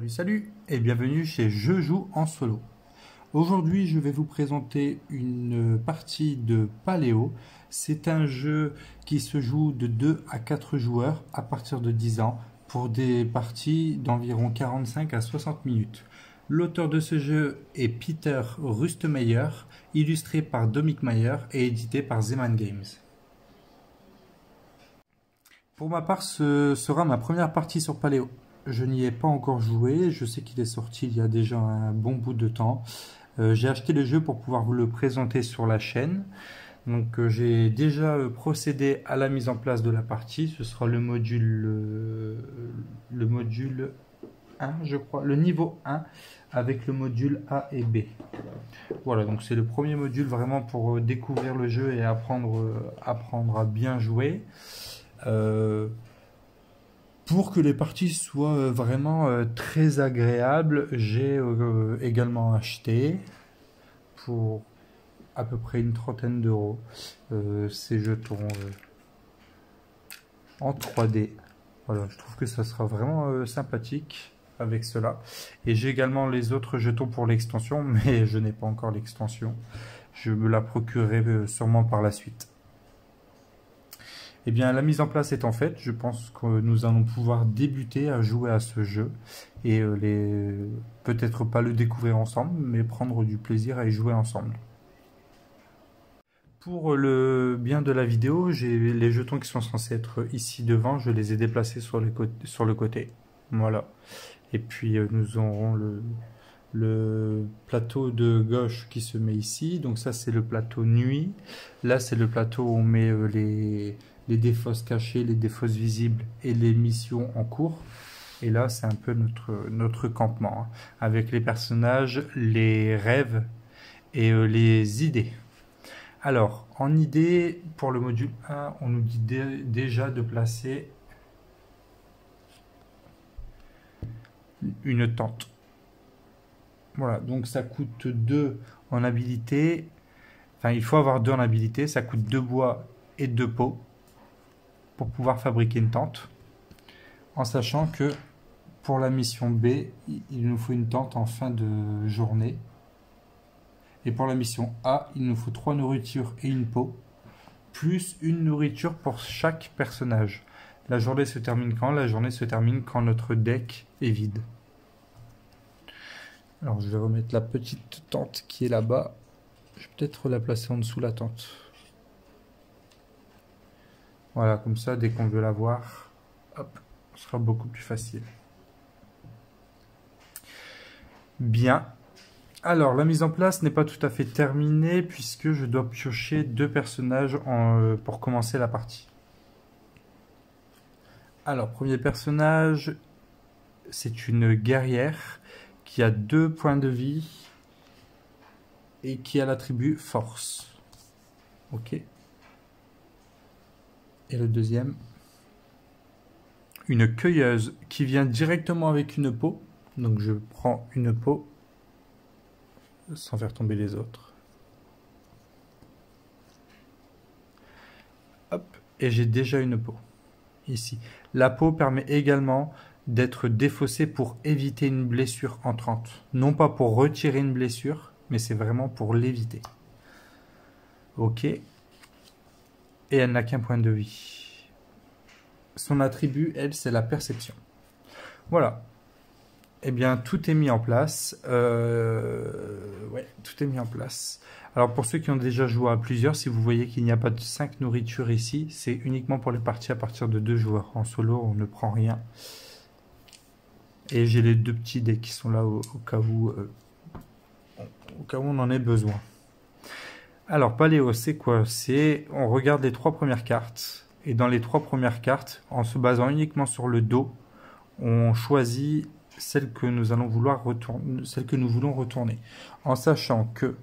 Salut et bienvenue chez Je joue en solo. Aujourd'hui, je vais vous présenter une partie de Paléo. C'est un jeu qui se joue de 2 à 4 joueurs à partir de 10 ans pour des parties d'environ 45 à 60 minutes. L'auteur de ce jeu est Peter Rüstemeyer, illustré par Dominic Mayer et édité par Zeman Games. Pour ma part, ce sera ma première partie sur Paléo. Je n'y ai pas encore joué, je sais qu'il est sorti il y a déjà un bon bout de temps. J'ai acheté le jeu pour pouvoir vous le présenter sur la chaîne. Donc j'ai déjà procédé à la mise en place de la partie. Ce sera le module 1, je crois, le niveau 1 avec le module A et B. Voilà, donc c'est le premier module vraiment pour découvrir le jeu et apprendre à bien jouer. Pour que les parties soient vraiment très agréables, j'ai également acheté pour à peu près une trentaine d'euros ces jetons en 3D. Voilà, je trouve que ça sera vraiment sympathique avec cela. Et j'ai également les autres jetons pour l'extension, mais je n'ai pas encore l'extension. Je me la procurerai sûrement par la suite. Eh bien, la mise en place étant faite, je pense que nous allons pouvoir débuter à jouer à ce jeu et peut-être pas le découvrir ensemble, mais prendre du plaisir à y jouer ensemble. Pour le bien de la vidéo, j'ai les jetons qui sont censés être ici devant, je les ai déplacés sur le côté. Voilà. Et puis nous aurons le plateau de gauche qui se met ici. Donc ça, c'est le plateau nuit. Là, c'est le plateau où on met les défausses cachées, les défausses visibles et les missions en cours. Et là, c'est un peu notre campement, hein, avec les personnages, les rêves et les idées. Alors, en idée, pour le module 1, on nous dit déjà de placer une tente. Voilà, donc ça coûte 2 en habilité. Enfin, il faut avoir 2 en habilité. Ça coûte 2 bois et 2 pots pour pouvoir fabriquer une tente. En sachant que pour la mission B, il nous faut une tente en fin de journée. Et pour la mission A, il nous faut 3 nourritures et une peau, plus une nourriture pour chaque personnage. La journée se termine quand? La journée se termine quand notre deck est vide. Alors je vais remettre la petite tente qui est là-bas. Je vais peut-être la placer en dessous la tente. Voilà, comme ça, dès qu'on veut la voir, hop, ce sera beaucoup plus facile. Bien. Alors, la mise en place n'est pas tout à fait terminée puisque je dois piocher 2 personnages pour commencer la partie. Alors, premier personnage, c'est une guerrière qui a 2 points de vie et qui a l'attribut force. Ok. Et le deuxième, une cueilleuse qui vient directement avec une peau. Donc je prends une peau sans faire tomber les autres. Hop, et j'ai déjà une peau ici. La peau permet également d'être défaussée pour éviter une blessure entrante. Non pas pour retirer une blessure, mais c'est vraiment pour l'éviter. Ok. Et elle n'a qu'un point de vie. Son attribut, elle, c'est la perception. Voilà. Eh bien, tout est mis en place. Ouais, tout est mis en place. Alors, pour ceux qui ont déjà joué à plusieurs, si vous voyez qu'il n'y a pas de 5 nourritures ici, c'est uniquement pour les parties à partir de 2 joueurs. En solo, on ne prend rien. Et j'ai les 2 petits dés qui sont là au cas où on en ait besoin. Alors, Paléo, c'est quoi? On regarde les 3 premières cartes. Et dans les 3 premières cartes, en se basant uniquement sur le dos, on choisit celle que nous allons vouloir retourner, celle que nous voulons retourner. En sachant que,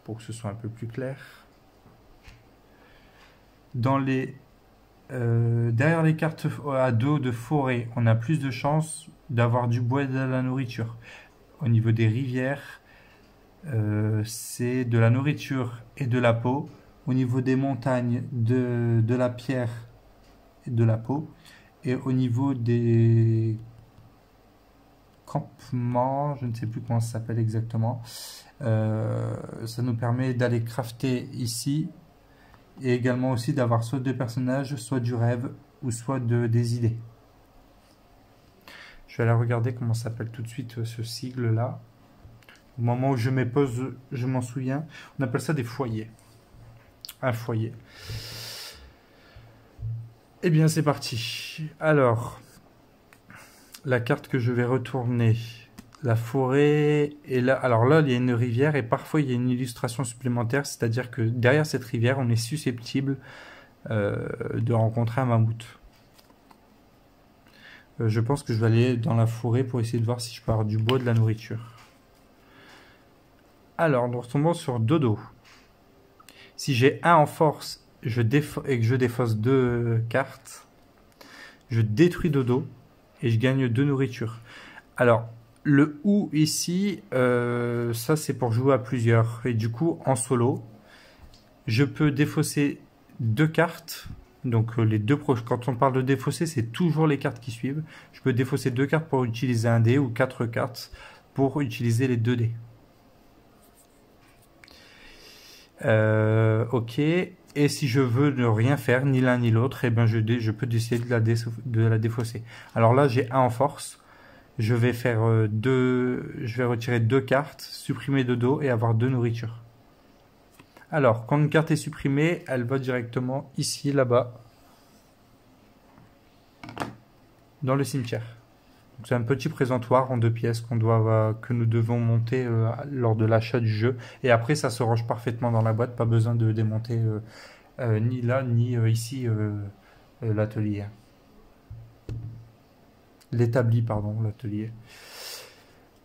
pour que ce soit un peu plus clair, derrière les cartes à dos de forêt, on a plus de chances d'avoir du bois et de la nourriture. Au niveau des rivières, c'est de la nourriture et de la peau. Au niveau des montagnes, de la pierre et de la peau. Et au niveau des campement, je ne sais plus comment ça s'appelle exactement. Ça nous permet d'aller crafter ici et également aussi d'avoir soit deux personnages, soit du rêve ou soit des idées. Je vais aller regarder comment ça s'appelle tout de suite ce sigle là. Au moment où je me pose, je m'en souviens. On appelle ça des foyers. Un foyer. Eh bien, c'est parti. Alors, la carte que je vais retourner, la forêt, et là, alors là, il y a une rivière et parfois il y a une illustration supplémentaire, c'est-à-dire que derrière cette rivière, on est susceptible de rencontrer un mammouth. Je pense que je vais aller dans la forêt pour essayer de voir si je peux avoir du bois, de la nourriture. Alors, nous retombons sur Dodo. Si j'ai 1 en force et que je défausse 2 cartes, je détruis Dodo et je gagne 2 nourritures. Alors, le ou ici, ça c'est pour jouer à plusieurs. Et du coup, en solo, je peux défausser 2 cartes. Donc les deux proches, quand on parle de défausser, c'est toujours les cartes qui suivent. Je peux défausser 2 cartes pour utiliser un dé ou 4 cartes pour utiliser les 2 dés. Ok. Et si je veux ne rien faire, ni l'un ni l'autre, eh ben je peux décider de la défausser. Alors là, j'ai 1 en force. Je vais faire je vais retirer 2 cartes, supprimer Dodo et avoir 2 nourritures. Alors, quand une carte est supprimée, elle va directement ici, là-bas, dans le cimetière. C'est un petit présentoir en 2 pièces que nous devons monter lors de l'achat du jeu. Et après, ça se range parfaitement dans la boîte. Pas besoin de démonter ni là, ni ici l'atelier. L'établi, pardon, l'atelier.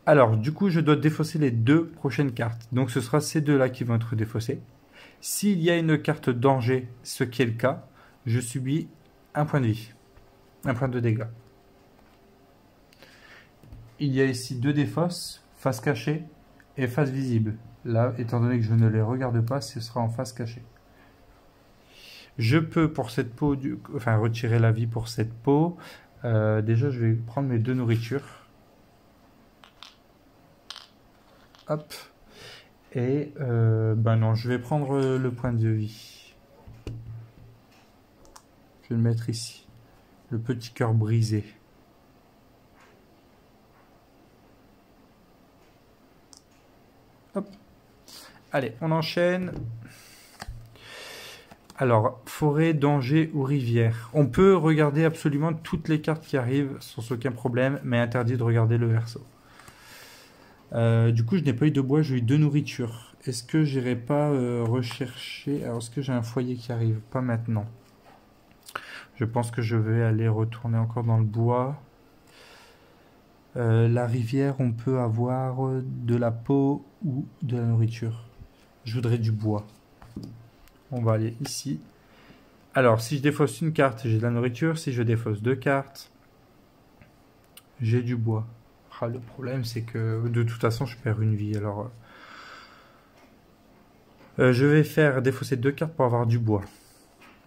Alors, du coup, je dois défausser les 2 prochaines cartes. Donc, ce sera ces 2-là qui vont être défaussées. S'il y a une carte danger, ce qui est le cas, je subis 1 point de vie. 1 point de dégâts. Il y a ici 2 défausses, face cachée et face visible. Là, étant donné que je ne les regarde pas, ce sera en face cachée. Je peux, pour cette peau, retirer la vie pour cette peau. Déjà, je vais prendre mes 2 nourritures. Hop. Et, ben non, je vais prendre le point de vie. Je vais le mettre ici. Le petit cœur brisé. Hop. Allez, on enchaîne. Alors, forêt, danger ou rivière. On peut regarder absolument toutes les cartes qui arrivent sans aucun problème, mais interdit de regarder le verso. Du coup, je n'ai pas eu de bois, j'ai eu 2 nourritures. Est-ce que j'irai pas rechercher... Alors, est-ce que j'ai un foyer qui arrive? Pas maintenant. Je pense que je vais aller retourner encore dans le bois. La rivière, on peut avoir de la peau ou de la nourriture. Je voudrais du bois. On va aller ici. Alors, si je défausse une carte, j'ai de la nourriture. Si je défausse 2 cartes, j'ai du bois. Ah, le problème, c'est que de toute façon, je perds une vie. Alors, je vais faire défausser 2 cartes pour avoir du bois.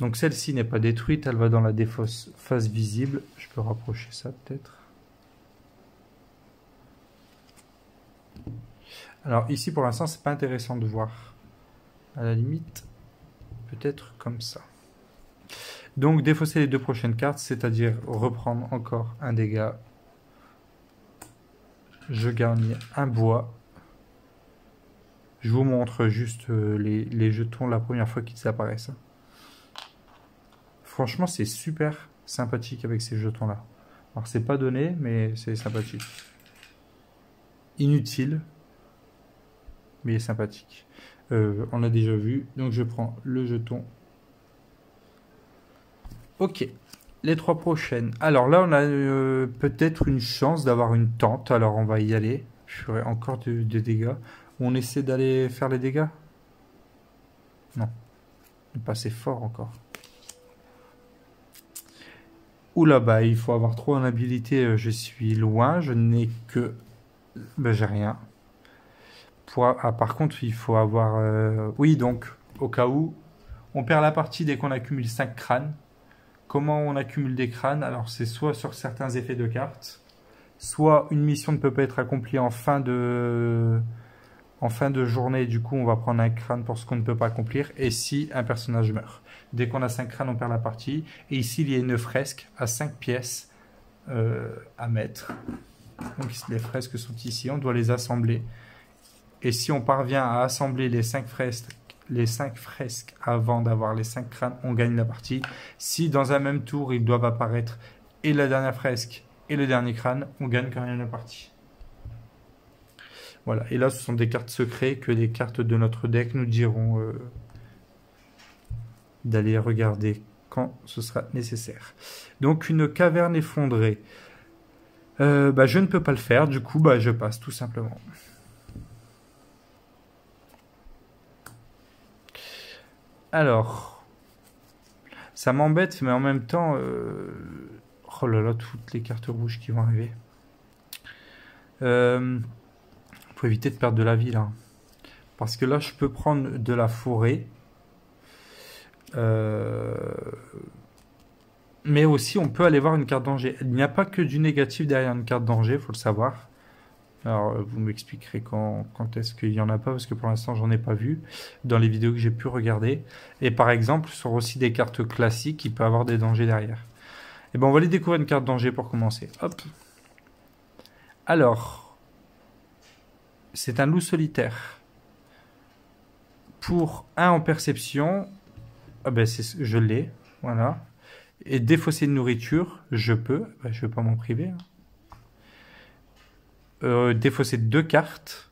Donc, celle-ci n'est pas détruite. Elle va dans la défausse face visible. Je peux rapprocher ça, peut-être. Alors, ici, pour l'instant, c'est pas intéressant de voir. À la limite, peut-être comme ça. Donc, défausser les 2 prochaines cartes, c'est-à-dire reprendre encore un dégât. Je gagne un bois. Je vous montre juste les jetons la première fois qu'ils apparaissent. Franchement, c'est super sympathique avec ces jetons-là. Alors, c'est pas donné, mais c'est sympathique. Inutile, mais sympathique. On l'a déjà vu, donc je prends le jeton. Ok. Les 3 prochaines. Alors là, on a peut-être une chance d'avoir une tente. Alors on va y aller. Je ferai encore des dégâts. On essaie d'aller faire les dégâts? Non. Pas assez fort encore. Oula, bah il faut avoir trop en habilité. Je suis loin. Je n'ai que... Ben, j'ai rien. Par contre, il faut avoir... Oui, donc, au cas où, on perd la partie dès qu'on accumule 5 crânes. Comment on accumule des crânes? Alors, c'est soit sur certains effets de cartes, soit une mission ne peut pas être accomplie en fin de journée, du coup on va prendre un crâne pour ce qu'on ne peut pas accomplir, et si un personnage meurt. Dès qu'on a 5 crânes, on perd la partie. Et ici, il y a une fresque à 5 pièces à mettre. Donc les fresques sont ici, on doit les assembler. Et si on parvient à assembler les 5 fresques avant d'avoir les 5 crânes, on gagne la partie. Si dans un même tour, ils doivent apparaître et la dernière fresque et le dernier crâne, on gagne quand même la partie. Voilà, et là ce sont des cartes secrètes que les cartes de notre deck nous diront d'aller regarder quand ce sera nécessaire. Donc une caverne effondrée. Je ne peux pas le faire, du coup je passe tout simplement. Alors, ça m'embête, mais en même temps, oh là là, toutes les cartes rouges qui vont arriver. Faut éviter de perdre de la vie là. Parce que là, je peux prendre de la forêt. Mais aussi, on peut aller voir une carte danger. Il n'y a pas que du négatif derrière une carte danger, il faut le savoir. Alors, vous m'expliquerez quand est-ce qu'il n'y en a pas, parce que pour l'instant, j'en ai pas vu dans les vidéos que j'ai pu regarder. Et par exemple, sur aussi des cartes classiques, il peut y avoir des dangers derrière. Et ben, on va aller découvrir une carte danger pour commencer. Hop. Alors, c'est un loup solitaire. Pour 1 en perception, je l'ai, voilà. Et défausser de nourriture, je peux. Je ne vais pas m'en priver. Défausser 2 cartes.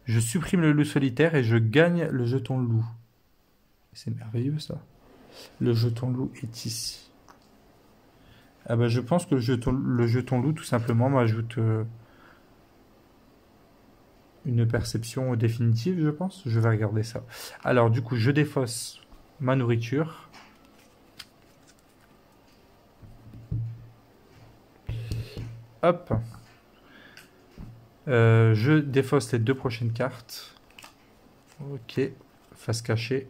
Je supprime le loup solitaire et je gagne le jeton loup. C'est merveilleux ça. Le jeton loup est ici. Je pense que le jeton loup tout simplement m'ajoute une perception définitive, je pense. Je vais regarder ça. Alors du coup, je défausse ma nourriture. Hop. Je défausse les 2 prochaines cartes. Ok. Face cachée.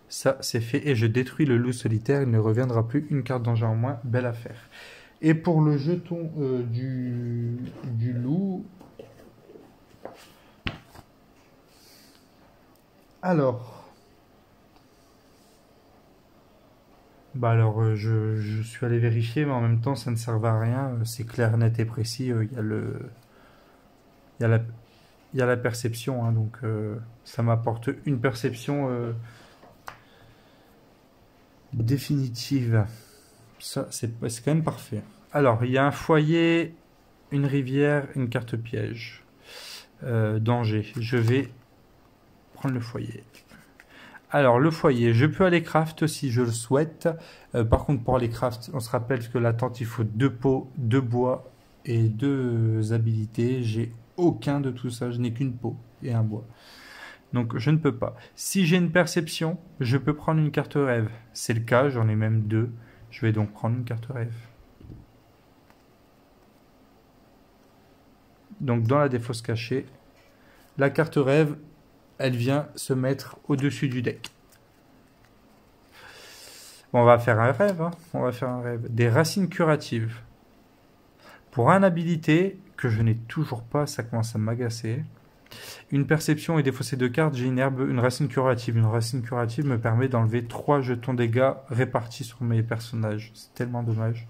Ça, c'est fait. Et je détruis le loup solitaire. Il ne reviendra plus. Une carte danger en moins. Belle affaire. Et pour le jeton du loup... Alors... je suis allé vérifier, mais en même temps, ça ne servait à rien. C'est clair, net et précis. Il y a la perception, hein, donc ça m'apporte une perception définitive. Ça, c'est quand même parfait. Alors, il y a un foyer, une rivière, une carte piège. Danger. Je vais prendre le foyer. Alors, le foyer, je peux aller craft si je le souhaite. Par contre, pour aller craft, on se rappelle que la tente, il faut 2 peaux, 2 bois et 2 habilités. J'ai aucun de tout ça, je n'ai qu'une peau et un bois. Donc, je ne peux pas. Si j'ai une perception, je peux prendre une carte rêve. C'est le cas, j'en ai même 2. Je vais donc prendre une carte rêve. Donc, dans la défausse cachée, la carte rêve, elle vient se mettre au-dessus du deck. Bon, on va faire un rêve. Hein. On va faire un rêve. Des racines curatives. Pour un habilité que je n'ai toujours pas, ça commence à m'agacer. Une perception et défausser 2 cartes, j'ai une herbe, une racine curative. Une racine curative me permet d'enlever 3 jetons dégâts répartis sur mes personnages. C'est tellement dommage.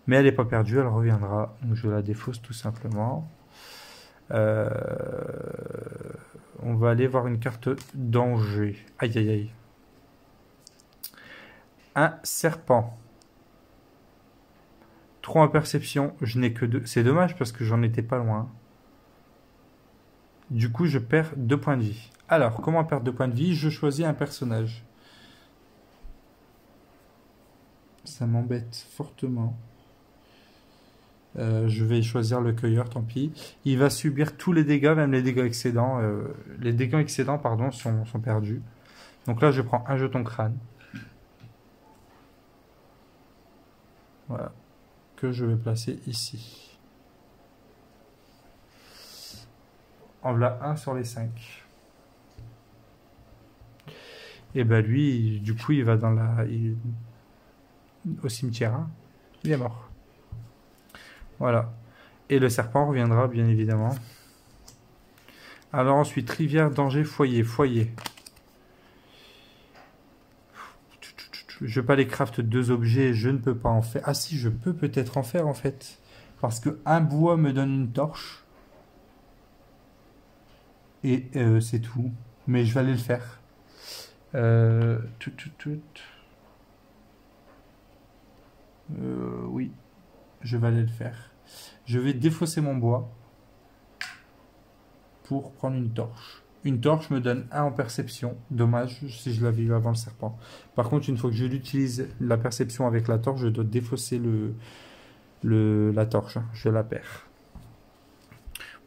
Mais elle n'est pas perdue, elle reviendra. Donc je la défausse tout simplement. On va aller voir une carte danger. Aïe aïe aïe. Un serpent. 3 en perception. Je n'ai que 2. C'est dommage parce que j'en étais pas loin. Du coup, je perds 2 points de vie. Alors, comment perdre 2 points de vie? Je choisis un personnage. Ça m'embête fortement. Je vais choisir le cueilleur, tant pis. Il va subir tous les dégâts, même les dégâts excédents. Les dégâts excédents, pardon, sont perdus. Donc là, je prends un jeton crâne. Voilà. Que je vais placer ici. En voilà un sur les 5. Et ben lui, du coup, il va dans la... au cimetière. Hein. Il est mort. Voilà. Et le serpent reviendra, bien évidemment. Alors ensuite, rivière, danger, foyer. Foyer. Je peux pas les craft 2 objets, je ne peux pas en faire. Ah si, je peux peut-être en faire en fait. Parce que un bois me donne une torche. Et c'est tout. Mais je vais aller le faire. Oui, je vais aller le faire. Je vais défausser mon bois pour prendre une torche. Une torche me donne 1 en perception. Dommage si je l'avais eu avant le serpent. Par contre, une fois que je l'utilise, la perception avec la torche, je dois défausser la torche. Je la perds.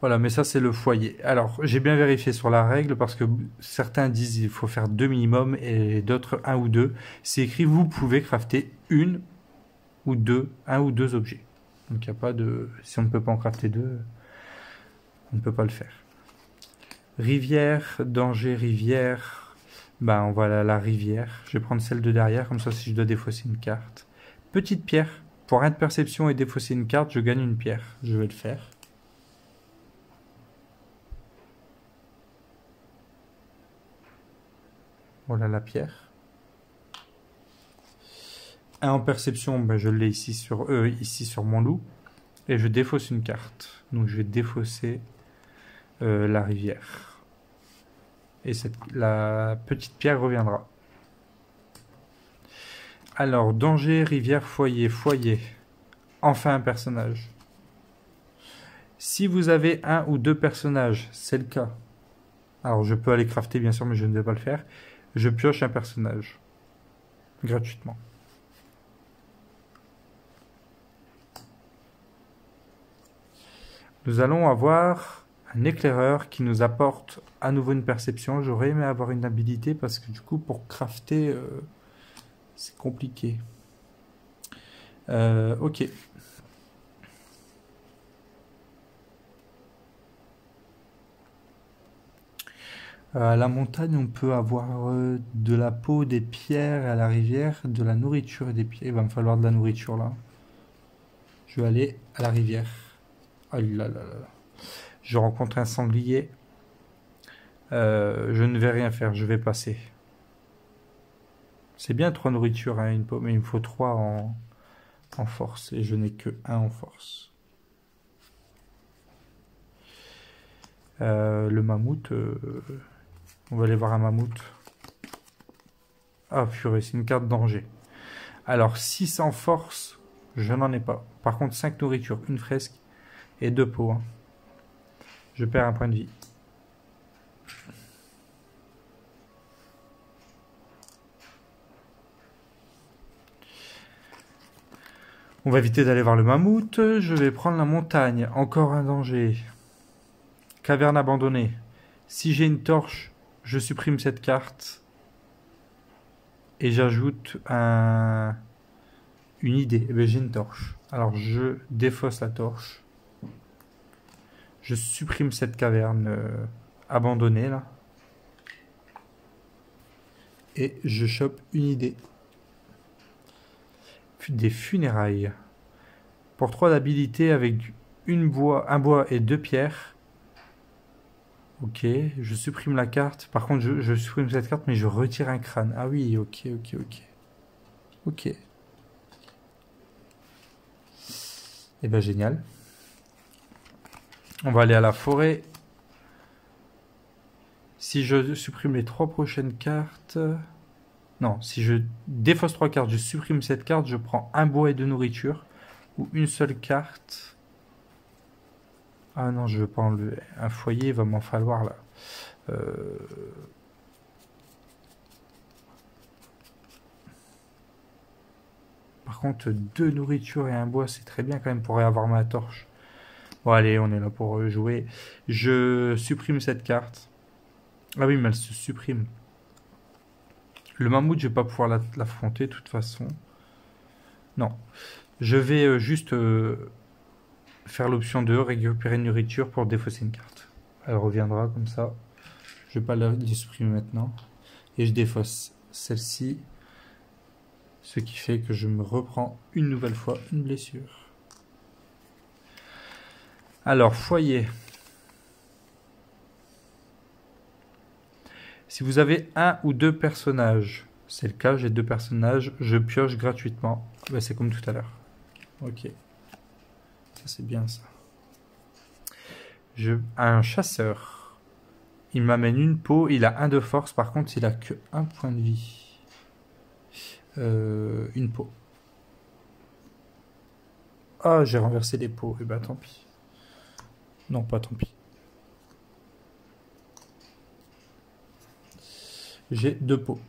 Voilà, mais ça c'est le foyer. Alors, j'ai bien vérifié sur la règle parce que certains disent il faut faire 2 minimum et d'autres 1 ou 2. C'est écrit vous pouvez crafter 1 ou 2 objets. Donc il n'y a pas de... Si on ne peut pas en crafter 2, on ne peut pas le faire. Rivière, danger, rivière. Ben on va à la rivière. Je vais prendre celle de derrière, comme ça si je dois défausser une carte. Petite pierre. Pour 1 de perception et défausser une carte, je gagne une pierre. Je vais le faire. Voilà la pierre. 1 en perception, ben je l'ai ici sur mon loup. Et je défausse une carte. Donc je vais défausser la rivière. Et la petite pierre reviendra. Alors, danger, rivière, foyer. Foyer. Enfin un personnage. Si vous avez 1 ou 2 personnages, c'est le cas. Alors je peux aller crafter bien sûr, mais je ne vais pas le faire. Je pioche un personnage. Gratuitement. Nous allons avoir un éclaireur qui nous apporte à nouveau une perception. J'aurais aimé avoir une habilité parce que du coup pour crafter c'est compliqué. Ok. À la montagne, on peut avoir de la peau, des pierres, à la rivière, de la nourriture et des pierres. Il va me falloir de la nourriture là. Je vais aller à la rivière. Oh là là là là. Je rencontre un sanglier. Je ne vais rien faire, je vais passer. C'est bien 3 nourritures, hein, une peau, mais il me faut 3 en force. Et je n'ai que 1 en force. Le mammouth... on va aller voir un mammouth. Ah purée, c'est une carte danger. Alors 6 en force, je n'en ai pas. Par contre 5 nourritures, une fresque et 2 peaux. Hein. Je perds un point de vie. On va éviter d'aller voir le mammouth. Je vais prendre la montagne. Encore un danger. Caverne abandonnée. Si j'ai une torche, je supprime cette carte. Et j'ajoute une idée. Eh bien, j'ai une torche. Alors je défausse la torche. Je supprime cette caverne abandonnée là. Et je chope une idée. Des funérailles. Pour 3 d'habilité avec un bois et 2 pierres. Ok, je supprime la carte. Par contre, je supprime cette carte, mais je retire un crâne. Ah oui, ok. Ok. Eh ben génial. On va aller à la forêt. Si je supprime les 3 prochaines cartes... Non, si je défausse 3 cartes, je supprime cette carte, je prends un bois et 2 nourriture. Ou une seule carte. Ah non, je veux pas enlever. Un foyer, il va m'en falloir là. Par contre, 2 nourritures et un bois, c'est très bien quand même pour avoir ma torche. Bon allez, on est là pour jouer. Je supprime cette carte. Ah oui, mais elle se supprime. Le mammouth, je vais pas pouvoir l'affronter de toute façon. Non. Je vais juste faire l'option de récupérer une nourriture pour défausser une carte. Elle reviendra comme ça. Je vais pas la supprimer maintenant. Et je défausse celle-ci. Ce qui fait que je me reprends une nouvelle fois une blessure. Alors, foyer. Si vous avez un ou deux personnages, c'est le cas, j'ai 2 personnages, je pioche gratuitement. Ben, c'est comme tout à l'heure. Ok. Ça, c'est bien ça. Un chasseur. Il m'amène une peau, il a 1 de force, par contre, il a que 1 point de vie. Une peau. Ah, j'ai renversé les peaux. Eh ben, tant pis. Non, pas tant pis. J'ai 2 peaux.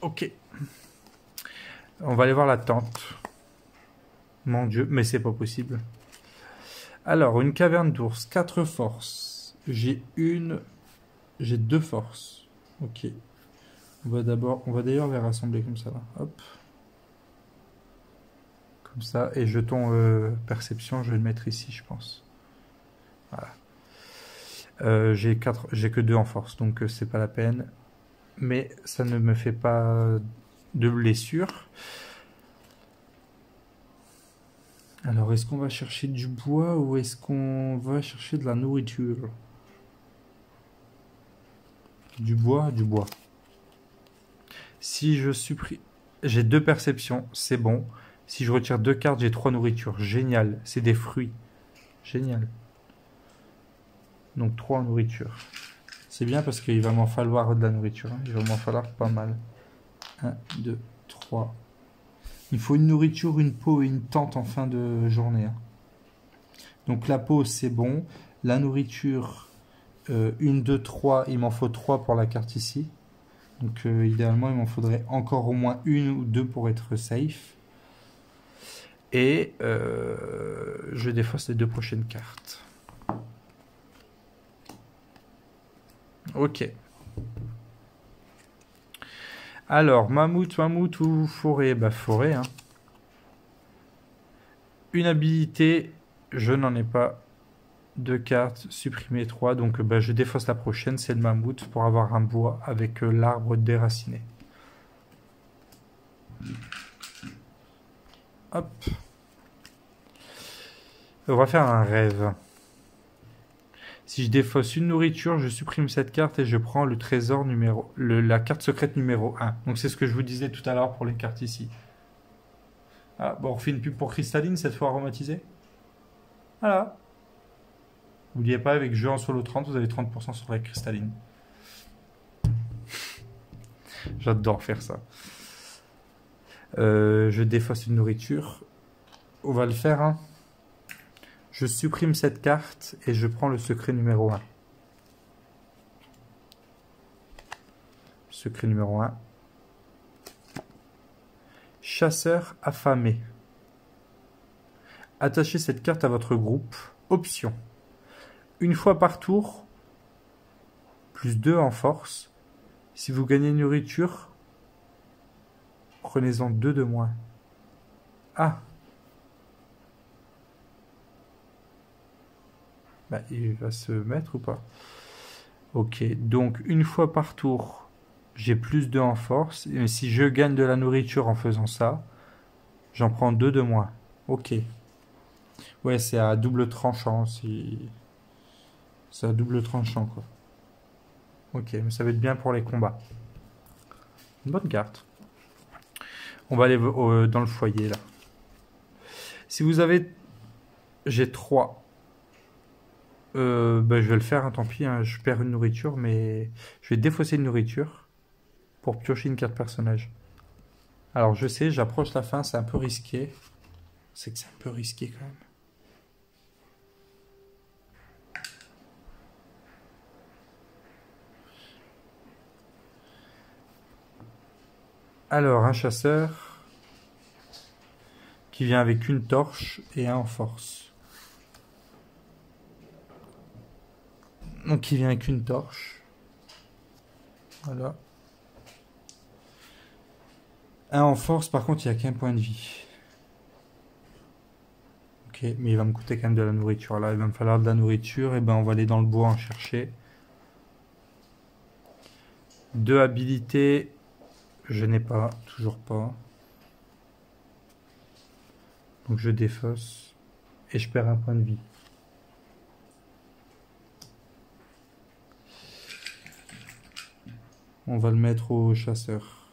Ok. On va aller voir la tente. Mon Dieu, mais c'est pas possible. Alors, une caverne d'ours, 4 forces. J'ai 2 forces. Ok. On va d'ailleurs les rassembler comme ça. Là. Hop. Comme ça. Et jeton perception, je vais le mettre ici, je pense. Voilà. J'ai que 2 en force, donc c'est pas la peine. Mais ça ne me fait pas de blessure. Alors, est-ce qu'on va chercher du bois ou est-ce qu'on va chercher de la nourriture? Du bois, du bois. Si je supprime... J'ai 2 perceptions, c'est bon. Si je retire 2 cartes, j'ai 3 nourritures. Génial, c'est des fruits. Génial. Donc 3 en nourriture. C'est bien parce qu'il va m'en falloir de la nourriture. Hein. Il va m'en falloir pas mal. 1, 2, 3. Il faut une nourriture, une peau et une tente en fin de journée. Hein. Donc la peau, c'est bon. La nourriture, 1, 2, 3. Il m'en faut 3 pour la carte ici. Donc idéalement, il m'en faudrait encore au moins 1 ou 2 pour être safe. Et je défausse les 2 prochaines cartes. Ok. Alors, mammouth ou forêt? Bah, forêt. Hein. Une habilité, je n'en ai pas. 2 cartes, supprimer 3. Donc, bah, je défausse la prochaine, c'est le mammouth pour avoir un bois avec l'arbre déraciné. Hop. On va faire un rêve. Si je défausse une nourriture, je supprime cette carte et je prends le trésor la carte secrète numéro 1. Donc c'est ce que je vous disais tout à l'heure pour les cartes ici. Ah, bon, on refait une pub pour Cristalline, cette fois aromatisée. Voilà. N'oubliez pas, avec jeu en solo 30, vous avez 30% sur la Cristalline. J'adore faire ça. Je défausse une nourriture. On va le faire, hein. Je supprime cette carte et je prends le secret numéro 1. Secret numéro 1. Chasseur affamé. Attachez cette carte à votre groupe. Option. Une fois par tour, plus 2 en force. Si vous gagnez une nourriture, prenez-en 2 de moins. Ah. Bah, il va se mettre ou pas? Ok, donc une fois par tour, j'ai plus 2 en force. Et si je gagne de la nourriture en faisant ça, j'en prends 2 de moins. Ok. Ouais, c'est à double tranchant. C'est à double tranchant, quoi. Ok, mais ça va être bien pour les combats. Une bonne carte. On va aller dans le foyer, là. Si vous avez... J'ai 3. Bah, je vais le faire, hein, tant pis, hein, je perds une nourriture, mais je vais défausser une nourriture pour piocher une carte personnage. Alors je sais, j'approche la fin, c'est un peu risqué. C'est que c'est un peu risqué quand même. Alors, un chasseur qui vient avec une torche et 1 en force. Donc il vient avec une torche. Voilà. 1 en force, par contre, il n'y a qu'un point de vie. Ok, mais il va me coûter quand même de la nourriture. Là, il va me falloir de la nourriture. Et ben, on va aller dans le bois en chercher. 2 habilités. Je n'ai pas, toujours pas. Donc je défausse et je perds un point de vie. On va le mettre au chasseur.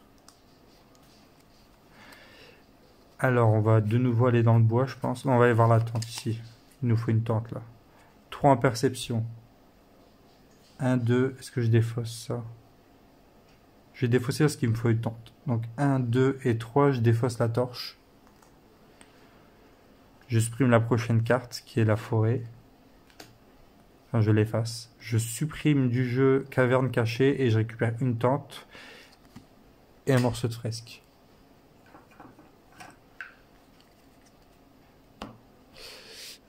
Alors on va de nouveau aller dans le bois, je pense. Non, on va aller voir la tente ici. Il nous faut une tente là. 3 en perception. 1, 2. Est-ce que je défausse ça? Je vais défausser parce qu'il me faut une tente. Donc 1, 2 et 3, je défausse la torche. Je supprime la prochaine carte qui est la forêt. Enfin, je l'efface. Je supprime du jeu caverne cachée et je récupère une tente et un morceau de fresque.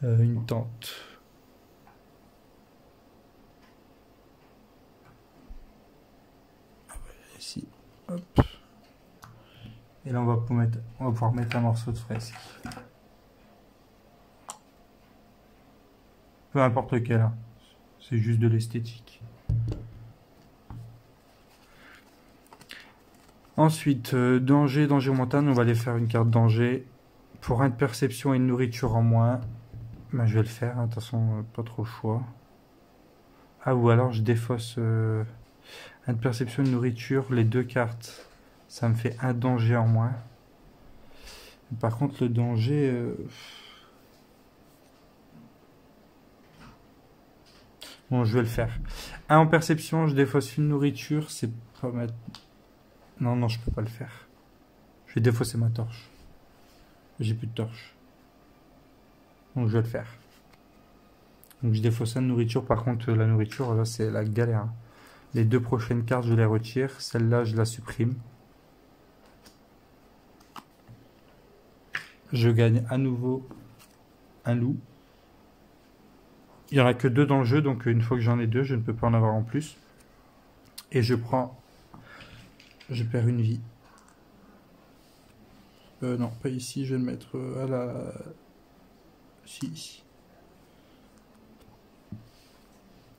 Une tente. Ici. Hop. Et là, on va pouvoir mettre un morceau de fresque. Peu importe lequel. Hein. C'est juste de l'esthétique. Ensuite, danger montagne. On va aller faire une carte danger. Pour 1 de perception et une nourriture en moins. Ben, je vais le faire. Hein. De toute façon, pas trop choix. Ah, ou alors je défausse 1 de perception et une nourriture. Les 2 cartes. Ça me fait 1 danger en moins. Par contre, le danger... Bon, je vais le faire. 1 en perception, je défausse une nourriture. C'est pas ma... Non, non, je peux pas le faire. Je vais défausser ma torche. J'ai plus de torche. Donc, je vais le faire. Donc, je défausse 1 de nourriture. Par contre, la nourriture, là, c'est la galère. Les 2 prochaines cartes, je les retire. Celle-là, je la supprime. Je gagne à nouveau un loup. Il n'y en a que 2 dans le jeu, donc une fois que j'en ai 2, je ne peux pas en avoir en plus. Et je prends... Je perds une vie. Non, pas ici, je vais le mettre à la... Si, ici.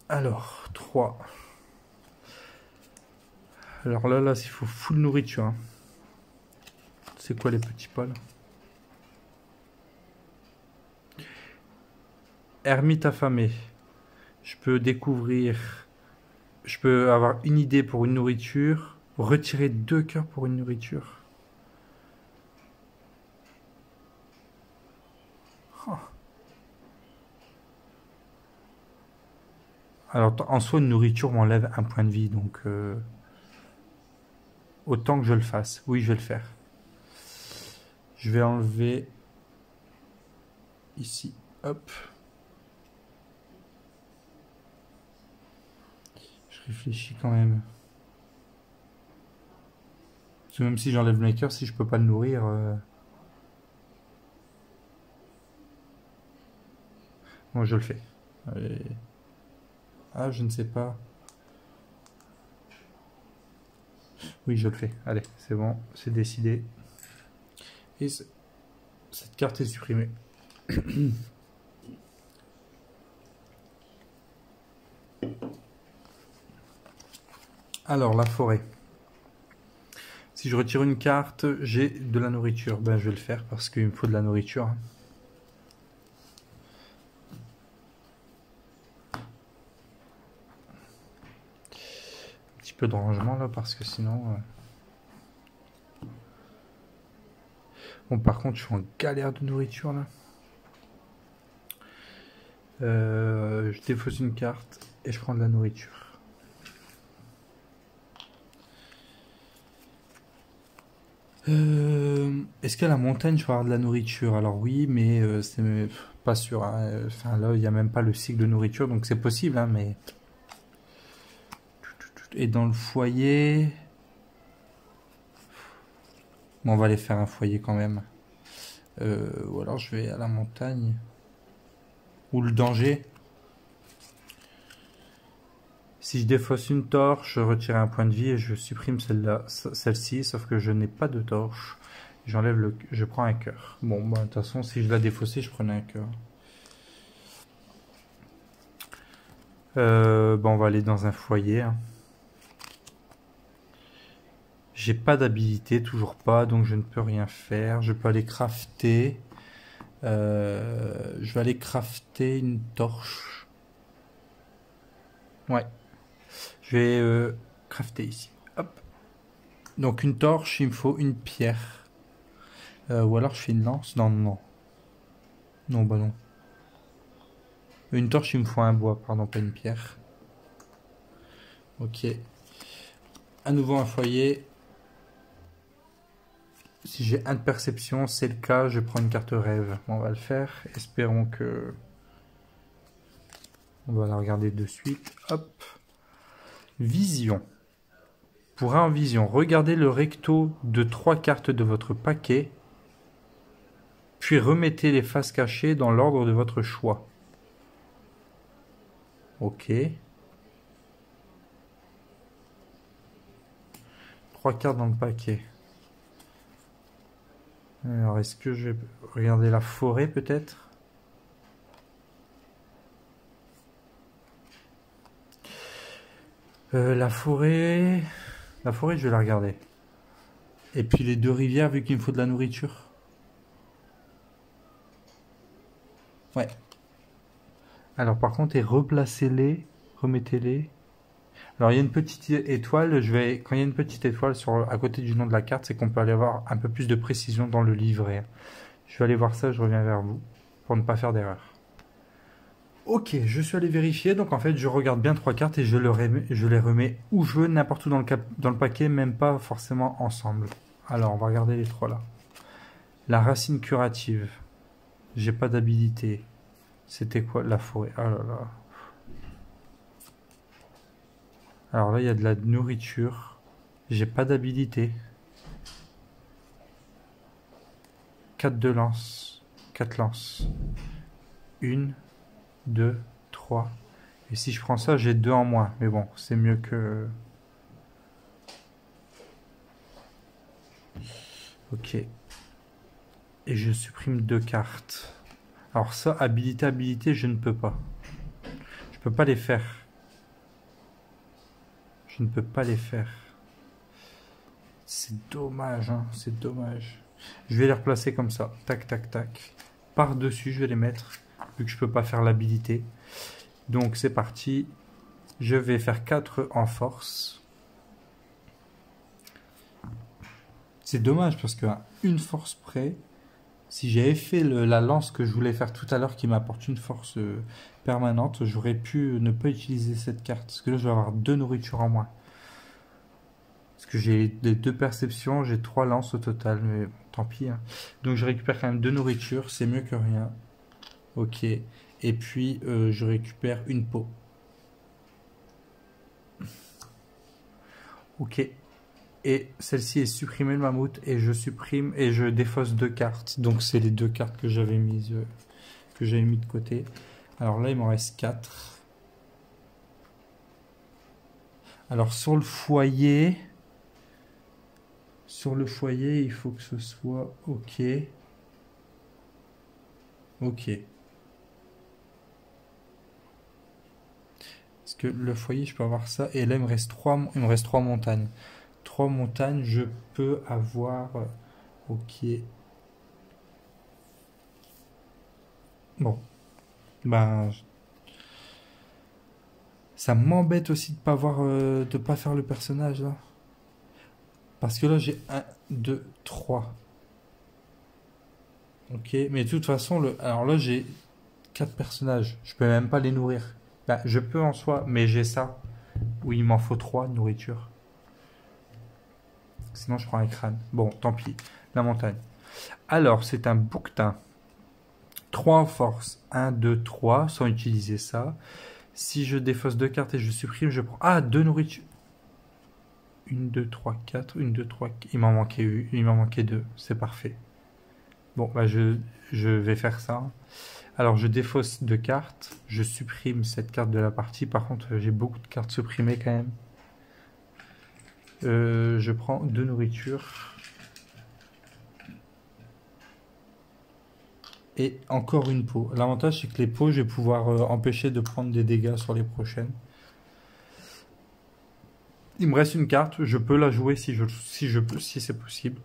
Alors, 3. Alors là, il faut full nourriture. Hein. C'est quoi les petits pas là? Ermite affamé. Je peux découvrir... Je peux avoir une idée pour une nourriture. Retirer 2 cœurs pour une nourriture. Oh. Alors, en soi, une nourriture m'enlève 1 point de vie. Donc, autant que je le fasse. Oui, je vais le faire. Je vais enlever... Ici. Hop. Je réfléchis quand même. Parce que même si j'enlève mes cœurs, si je peux pas le nourrir... Bon, je le fais. Allez. Ah, je ne sais pas. Oui, je le fais. Allez, c'est bon, c'est décidé. Et cette carte est supprimée. Alors, la forêt. Si je retire une carte, j'ai de la nourriture. Ben, je vais le faire parce qu'il me faut de la nourriture. Un petit peu de rangement là parce que sinon... Bon, par contre, je suis en galère de nourriture là. Je défausse une carte et je prends de la nourriture. Est-ce qu'à la montagne je vais avoir de la nourriture? Alors oui, mais c'est pas sûr. Hein. Enfin là, il n'y a même pas le cycle de nourriture, donc c'est possible, hein, mais... Et dans le foyer... Bon, on va aller faire un foyer quand même. Ou alors je vais à la montagne. Ou le danger. Si je défausse une torche, je retire 1 point de vie et je supprime celle-ci, sauf que je n'ai pas de torche. J'enlève je prends un cœur. Bon, bah, de toute façon, si je la défaussais, je prenais un cœur. Bah, on va aller dans un foyer. Hein. J'ai pas d'habilité, toujours pas, donc je ne peux rien faire. Je peux aller crafter. Je vais aller crafter une torche. Ouais, je vais crafter ici. Hop. Donc une torche, il me faut une pierre. Ou alors je fais une lance. Non, non, non. Non, bah non. Une torche, il me faut un bois, pardon, pas une pierre. Ok. À nouveau un foyer. Si j'ai un de perception, c'est le cas, je prends une carte rêve. On va le faire. Espérons que... On va la regarder de suite. Hop. Vision. Pour un en vision, regardez le recto de 3 cartes de votre paquet, puis remettez les faces cachées dans l'ordre de votre choix. Ok. 3 cartes dans le paquet. Alors, est-ce que je vais regarder la forêt peut-être? La forêt... La forêt, je vais la regarder. Et puis les 2 rivières, vu qu'il me faut de la nourriture. Ouais. Alors par contre, et replacez-les, remettez-les. Alors il y a une petite étoile, quand il y a une petite étoile à côté du nom de la carte, c'est qu'on peut aller avoir un peu plus de précision dans le livret. Je vais aller voir ça, je reviens vers vous, pour ne pas faire d'erreur. Ok, je suis allé vérifier, donc en fait je regarde bien 3 cartes et je les remets où je veux, n'importe où dans le paquet, même pas forcément ensemble. Alors on va regarder les 3 là. La racine curative, j'ai pas d'habilité. C'était quoi? La forêt, oh là là. Alors là il y a de la nourriture, j'ai pas d'habilité. 4 de lance, 4 lances. 1, 2, 3. Et si je prends ça, j'ai 2 en moins. Mais bon, c'est mieux que... Ok. Et je supprime 2 cartes. Alors ça, habilité, je ne peux pas. Je peux pas les faire. Je ne peux pas les faire. C'est dommage, hein, c'est dommage. Je vais les replacer comme ça. Tac, tac, tac. Par-dessus, je vais les mettre. Vu que je peux pas faire l'habilité. Donc c'est parti. Je vais faire 4 en force. C'est dommage parce qu'à une force près, si j'avais fait la lance que je voulais faire tout à l'heure qui m'apporte une force permanente, j'aurais pu ne pas utiliser cette carte. Parce que là, je vais avoir 2 nourritures en moins. Parce que j'ai les 2 perceptions, j'ai 3 lances au total. Mais bon, tant pis. Hein. Donc je récupère quand même 2 nourritures, c'est mieux que rien. Ok. Et puis, je récupère une peau. Ok. Et celle-ci est supprimée, le mammouth, et je supprime et je défausse 2 cartes. Donc c'est les 2 cartes que j'avais mis de côté. Alors là, il m'en reste 4. Alors sur le foyer, il faut que ce soit ok. Ok. Parce que le foyer, je peux avoir ça. Et là, il me reste 3 montagnes. 3 montagnes, je peux avoir... Ok. Bon. Ben... Ça m'embête aussi de pas de pas faire le personnage, là. Parce que là, j'ai 1, 2, 3. Ok. Mais de toute façon, alors là, j'ai 4 personnages. Je peux même pas les nourrir. Ben, je peux en soi, mais j'ai ça. Où il m'en faut 3 de nourriture. Sinon, je prends un crâne. Bon, tant pis. La montagne. Alors, c'est un bouquetin. 3 en force. 1, 2, 3, sans utiliser ça. Si je défausse 2 cartes et je supprime, je prends... Ah, 2 nourritures. 1, 2, 3, 4. 1, 2, 3... Il m'en manquait 2. C'est parfait. Bon, bah je vais faire ça. Alors, je défausse 2 cartes. Je supprime cette carte de la partie. Par contre, j'ai beaucoup de cartes supprimées quand même. Je prends 2 nourritures. Et encore une peau. L'avantage, c'est que les peaux, je vais pouvoir empêcher de prendre des dégâts sur les prochaines. Il me reste une carte, je peux la jouer si c'est possible.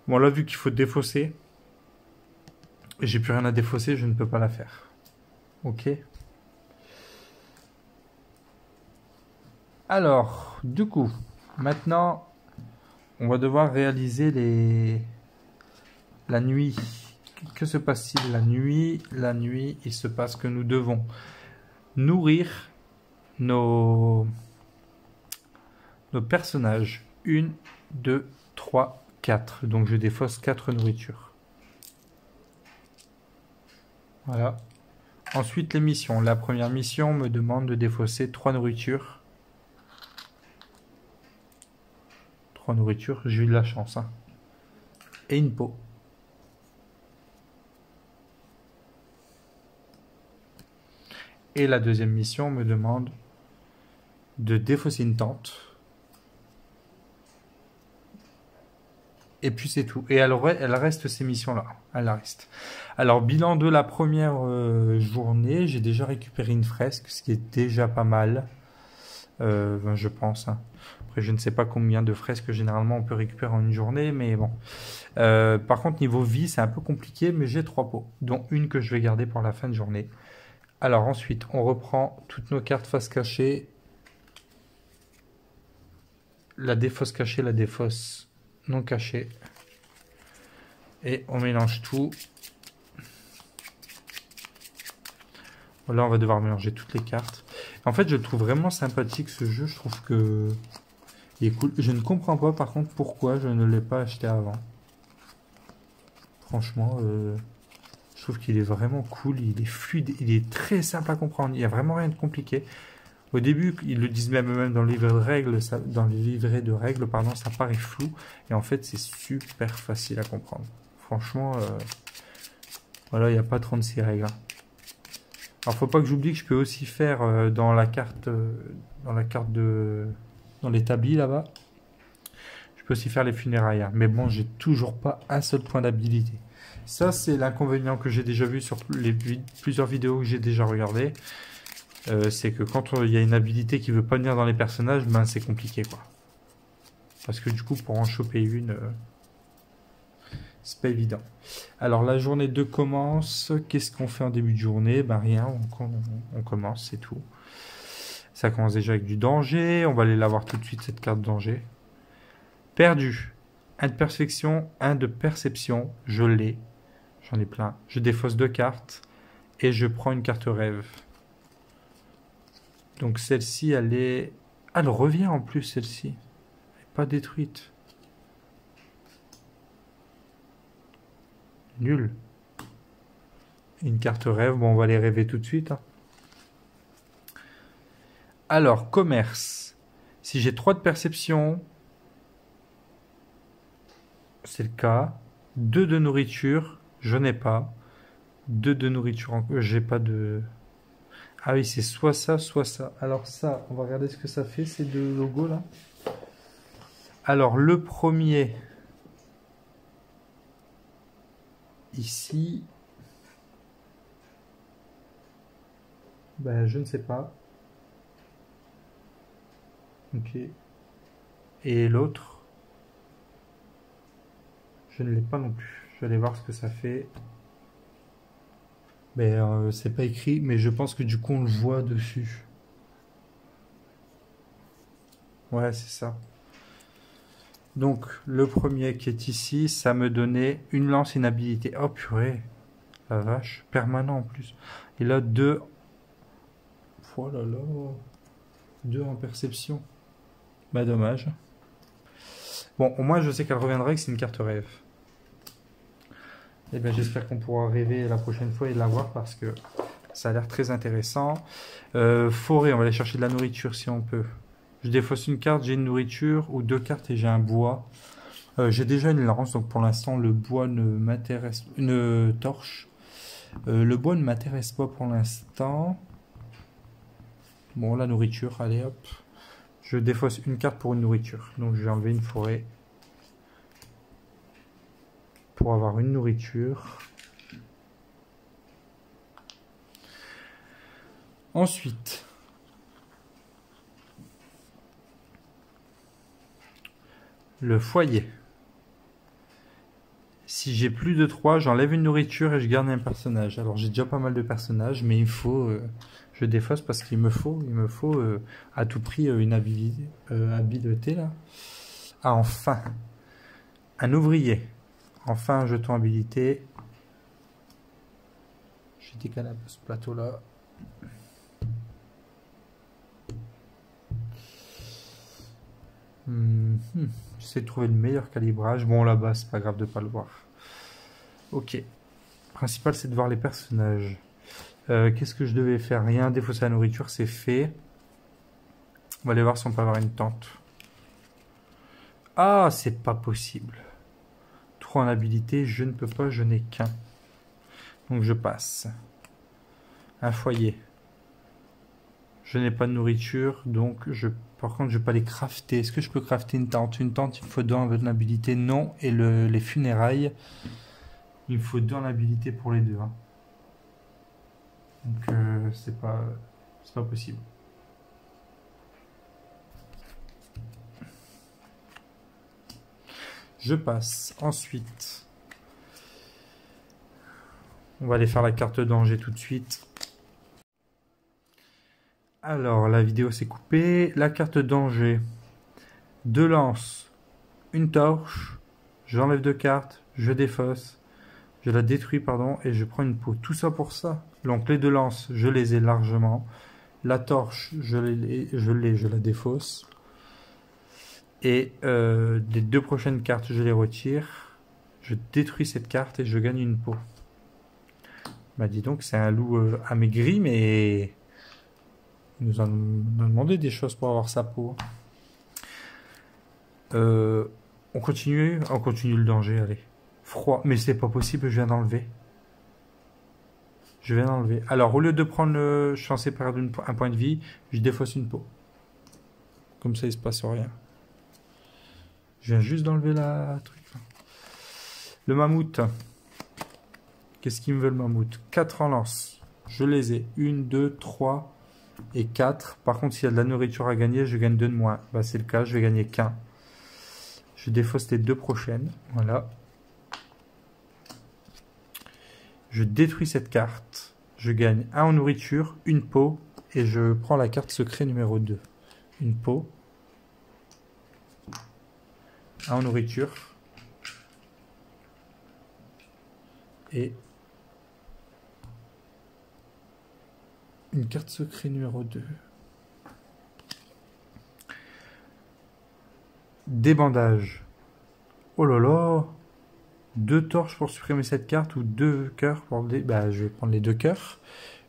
Bon, là, vu qu'il faut défausser, et j'ai plus rien à défausser, je ne peux pas la faire. Ok. Alors, du coup, maintenant, on va devoir réaliser la nuit. Que se passe-t-il la nuit? La nuit, il se passe que nous devons nourrir nos personnages. 1, 2, 3, 4. Donc je défausse 4 nourritures. Voilà. Ensuite, les missions. La première mission me demande de défausser 3 nourritures. 3 nourritures, j'ai eu de la chance. Hein. Et une peau. Et la deuxième mission me demande de défausser une tente. Et puis c'est tout. Et elle reste ces missions-là. Elle reste. Alors, bilan de la première journée, j'ai déjà récupéré une fresque, ce qui est déjà pas mal. Je pense. Hein. Après, je ne sais pas combien de fresques généralement on peut récupérer en une journée, mais bon. Par contre, niveau vie, c'est un peu compliqué, mais j'ai 3 pots, dont une que je vais garder pour la fin de journée. Alors ensuite, on reprend toutes nos cartes face cachée. La défausse cachée, la défausse non cachée. Et on mélange tout. Là, on va devoir mélanger toutes les cartes. En fait, je trouve vraiment sympathique ce jeu. Je trouve que il est cool. Je ne comprends pas, par contre, pourquoi je ne l'ai pas acheté avant. Franchement, je trouve qu'il est vraiment cool. Il est fluide. Il est très simple à comprendre. Il n'y a vraiment rien de compliqué. Au début, ils le disent même dans le livret de règles, ça paraît flou. Et en fait, c'est super facile à comprendre. Franchement, voilà, il n'y a pas 36 règles. Hein. Alors, faut pas que j'oublie que je peux aussi faire dans l'établi là-bas. Je peux aussi faire les funérailles. Hein. Mais bon, j'ai toujours pas un seul point d'habilité. Ça, c'est l'inconvénient que j'ai déjà vu sur plusieurs vidéos que j'ai déjà regardées. C'est que quand il y a une habilité qui veut pas venir dans les personnages, ben c'est compliqué quoi. Parce que du coup, pour en choper une, c'est pas évident. Alors la journée 2 commence. Qu'est-ce qu'on fait en début de journée? Ben rien, on commence, c'est tout. Ça commence déjà avec du danger. On va aller la voir tout de suite, cette carte danger. Perdu. 1 de perfection, 1 de perception. Je l'ai. J'en ai plein. Je défausse 2 cartes. Et je prends une carte rêve. Donc celle-ci, elle revient en plus, celle-ci. Elle n'est pas détruite. Nul. Une carte rêve, bon, on va les rêver tout de suite. Hein. Alors, commerce. Si j'ai 3 de perception, c'est le cas. 2 de nourriture, je n'ai pas. 2 de nourriture, j'ai pas de... Ah oui, c'est soit ça, soit ça. Alors ça, on va regarder ce que ça fait, ces deux logos là. Alors le premier, ici, ben je ne sais pas. Ok. Et l'autre, je ne l'ai pas non plus. Je vais aller voir ce que ça fait. Mais c'est pas écrit, mais je pense que du coup on le voit dessus. Ouais, c'est ça. Donc le premier qui est ici, ça me donnait une lance inhabilité. Oh purée, la vache, permanent en plus. Et là 2. Oh là là, 2 en perception. Bah dommage. Bon, au moins je sais qu'elle reviendra et que c'est une carte rêve. Et bien j'espère qu'on pourra rêver la prochaine fois et la voir parce que ça a l'air très intéressant. Forêt, on va aller chercher de la nourriture si on peut. Je défausse une carte, j'ai une nourriture, ou 2 cartes et j'ai un bois. J'ai déjà une lance, donc pour l'instant le bois ne m'intéresse... Une torche. Le bois ne m'intéresse pas pour l'instant. Bon, la nourriture, allez hop. Je défausse une carte pour une nourriture. Donc je vais enlever une forêt. Pour avoir une nourriture. Ensuite, Le foyer. Si j'ai plus de 3, j'enlève une nourriture et je garde un personnage. Alors j'ai déjà pas mal de personnages, mais il faut... je défausse parce qu'il me faut à tout prix une habileté là. Ah, enfin. Un ouvrier. Enfin un jeton habilité. J'ai décalé un peu ce plateau là. J'essaie de trouver le meilleur calibrage. Bon, là-bas, c'est pas grave de pas le voir. Ok. Le principal, c'est de voir les personnages. Qu'est-ce que je devais faire? Rien. Défausser la nourriture, c'est fait. On va aller voir si on peut avoir une tente. Ah, c'est pas possible. 3 en habilité, je ne peux pas, je n'ai qu'un. Donc je passe. Un foyer. Je n'ai pas de nourriture, donc par contre je peux pas les crafter. Est-ce que je peux crafter une tente? Une tente, il me faut 2 en habilité, non. Et les funérailles, il me faut 2 en habilité pour les deux. Hein. Donc c'est pas possible. Je passe. Ensuite, on va aller faire la carte danger tout de suite. Alors, la vidéo s'est coupée. La carte danger. 2 lances, une torche. J'enlève 2 cartes. Je défausse. Je la détruis, pardon. Et je prends une peau. Tout ça pour ça. Donc, les 2 lances, je les ai largement. La torche, je la défausse. Et les 2 prochaines cartes, je les retire. Je détruis cette carte et je gagne une peau. Bah dis donc, c'est un loup amaigri, mais il nous a demandé des choses pour avoir sa peau. On continue le danger, allez. Froid, mais c'est pas possible, je viens d'enlever. Alors, au lieu de prendre je suis censé perdre un point de vie, je défausse une peau. Comme ça, il se passe rien. Je viens juste d'enlever la truc. Le mammouth. Qu'est-ce qu'il me veut le mammouth? 4 en lance. Je les ai. 1, 2, 3 et 4. Par contre, s'il y a de la nourriture à gagner, je gagne 2 de moins. Bah, c'est le cas, je vais gagner qu'un. Je défausse les 2 prochaines. Voilà. Je détruis cette carte. Je gagne 1 en nourriture, une peau. Et je prends la carte secret numéro 2. Une peau. 1 en nourriture. Et une carte secret numéro 2. Des bandages. Oh là là. 2 torches pour supprimer cette carte ou 2 cœurs pour... Bah, je vais prendre les 2 cœurs.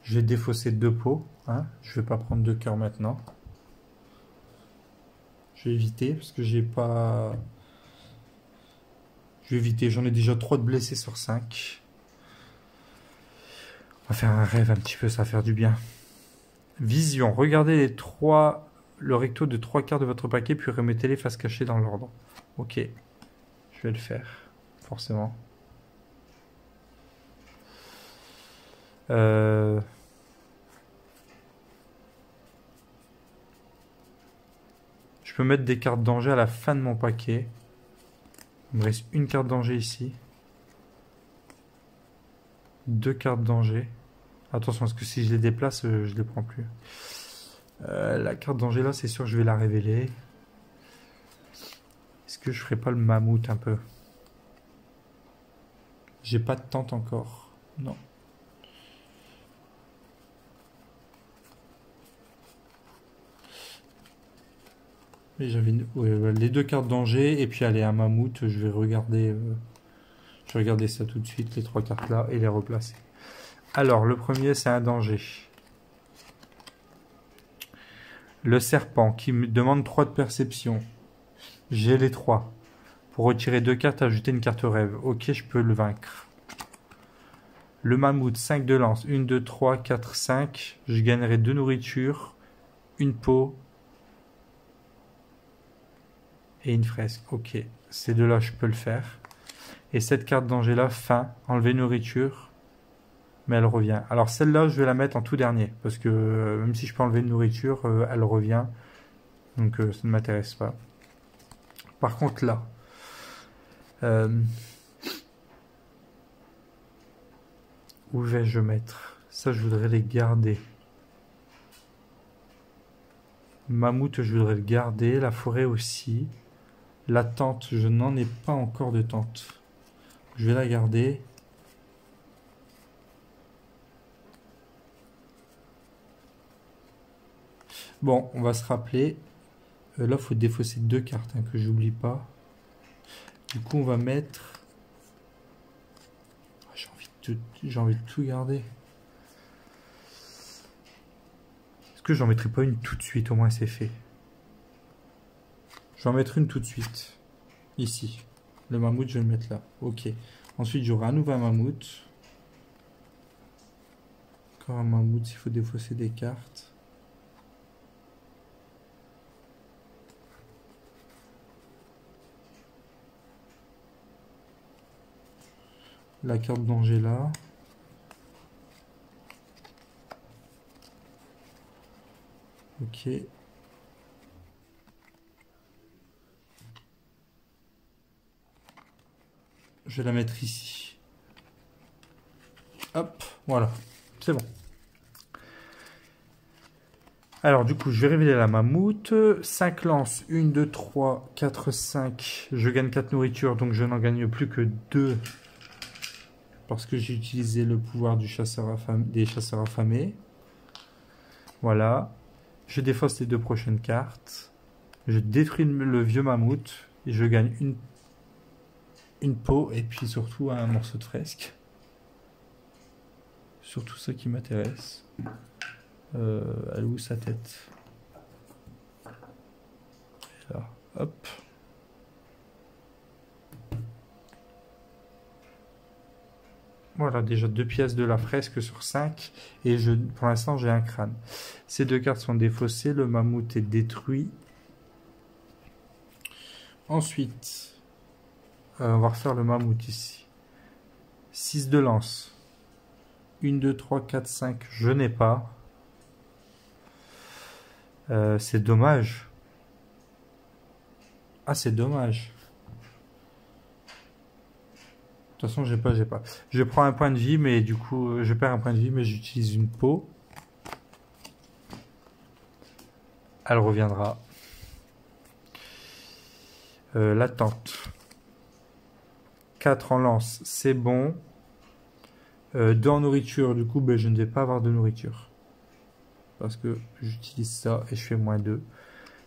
Je vais défausser 2 peaux. Hein. Je vais pas prendre 2 cœurs maintenant. Je vais éviter parce que j'ai pas... Je vais éviter. J'en ai déjà 3 de blessés sur 5. On va faire un rêve un petit peu, ça va faire du bien. Vision. Regardez le recto de 3 quarts de votre paquet, puis remettez-les face cachée dans l'ordre. Ok. Je vais le faire. Forcément. Je peux mettre des cartes danger à la fin de mon paquet. Il me reste une carte danger ici. 2 cartes danger. Attention, parce que si je les déplace, je les prends plus. La carte danger là, c'est sûr, je vais la révéler. Est-ce que je ferai pas le mammouth un peu? J'ai pas de tente encore. Non. Et j'avais les 2 cartes danger et puis allez, un mammouth, je vais regarder ça tout de suite, les 3 cartes là, et les replacer. Alors, le premier, c'est un danger. Le serpent qui me demande 3 de perception. J'ai les 3. Pour retirer 2 cartes, ajouter une carte rêve. Ok, je peux le vaincre. Le mammouth, 5 de lance. 1, 2, 3, 4, 5. Je gagnerai 2 nourritures, une peau et une fresque. Ok, ces deux-là, je peux le faire. Et cette carte danger là, fin, enlever nourriture. Mais elle revient. Alors celle-là, je vais la mettre en tout dernier. Parce que même si je peux enlever une nourriture, elle revient. Donc ça ne m'intéresse pas. Par contre là, où vais-je mettre? Ça, je voudrais les garder. Mammouth, je voudrais le garder. La forêt aussi. La tente, je n'en ai pas encore de tente. Je vais la garder. Bon, on va se rappeler. Là, il faut défausser 2 cartes, hein, que j'oublie pas. Du coup, on va mettre... J'ai envie de tout garder. Est-ce que j'en mettrai pas une tout de suite? Au moins, c'est fait. Je vais en mettre une tout de suite. Ici. Le mammouth, je vais le mettre là. Ok. Ensuite, j'aurai un nouveau mammouth. Encore un mammouth, il faut défausser des cartes. La carte d'Angela. Ok. Je vais la mettre ici. Hop, voilà. C'est bon. Alors du coup, je vais révéler la mammouth. 5 lances. 1, 2, 3, 4, 5. Je gagne 4 nourritures, donc je n'en gagne plus que 2. Parce que j'ai utilisé le pouvoir du des chasseurs affamés. Voilà. Je défausse les 2 prochaines cartes. Je détruis le vieux mammouth. Et je gagne une peau et puis surtout un morceau de fresque. Surtout ça qui m'intéresse. Elle est où sa tête? Là. Hop. Voilà, déjà 2 pièces de la fresque sur 5. Et pour l'instant, j'ai un crâne. Ces 2 cartes sont défaussées. Le mammouth est détruit. Ensuite, on va refaire le mammouth ici. 6 de lance. 1, 2, 3, 4, 5. Je n'ai pas. C'est dommage. Ah, c'est dommage. De toute façon, j'ai pas. Je prends un point de vie, mais du coup, je perds un point de vie, mais j'utilise une peau. Elle reviendra. La tente. 4 en lance, c'est bon. 2 en nourriture, du coup, ben, je ne vais pas avoir de nourriture. Parce que j'utilise ça et je fais moins 2.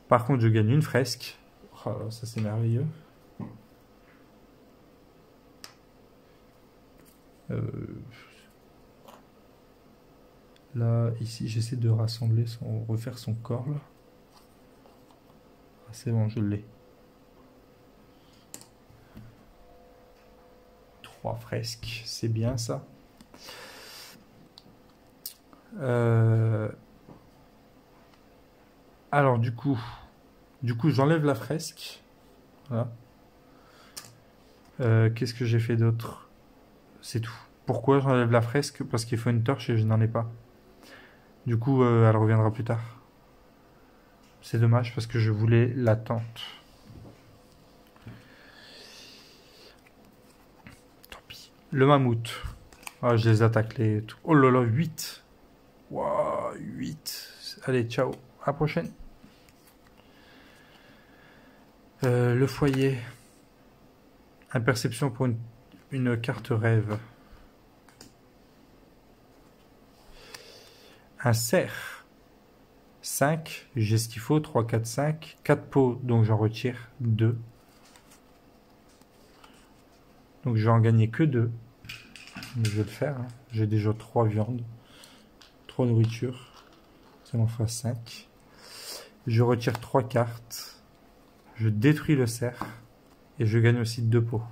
Par contre, je gagne une fresque. Oh, ça, c'est merveilleux. Là, ici, j'essaie de rassembler, refaire son corps. Là. Ah, c'est bon, je l'ai. 3 fresques, c'est bien ça. Alors, du coup j'enlève la fresque. Voilà. Qu'est-ce que j'ai fait d'autre? C'est tout. Pourquoi j'enlève la fresque? Parce qu'il faut une torche et je n'en ai pas. Du coup, elle reviendra plus tard. C'est dommage parce que je voulais la tente. Tant pis. Le mammouth. Ah, je les attaque les... Oh là là, 8. Wow, 8. Allez, ciao. À la prochaine. Le foyer. Imperception pour une carte rêve. Un cerf. 5. J'ai ce qu'il faut. 3, 4, 5. 4 pots, donc j'en retire 2. Donc je vais en gagner que 2. Mais je vais le faire. Hein. J'ai déjà 3 viandes. 3 nourritures. Ça m'en fera 5. Je retire 3 cartes. Je détruis le cerf. Et je gagne aussi 2 pots.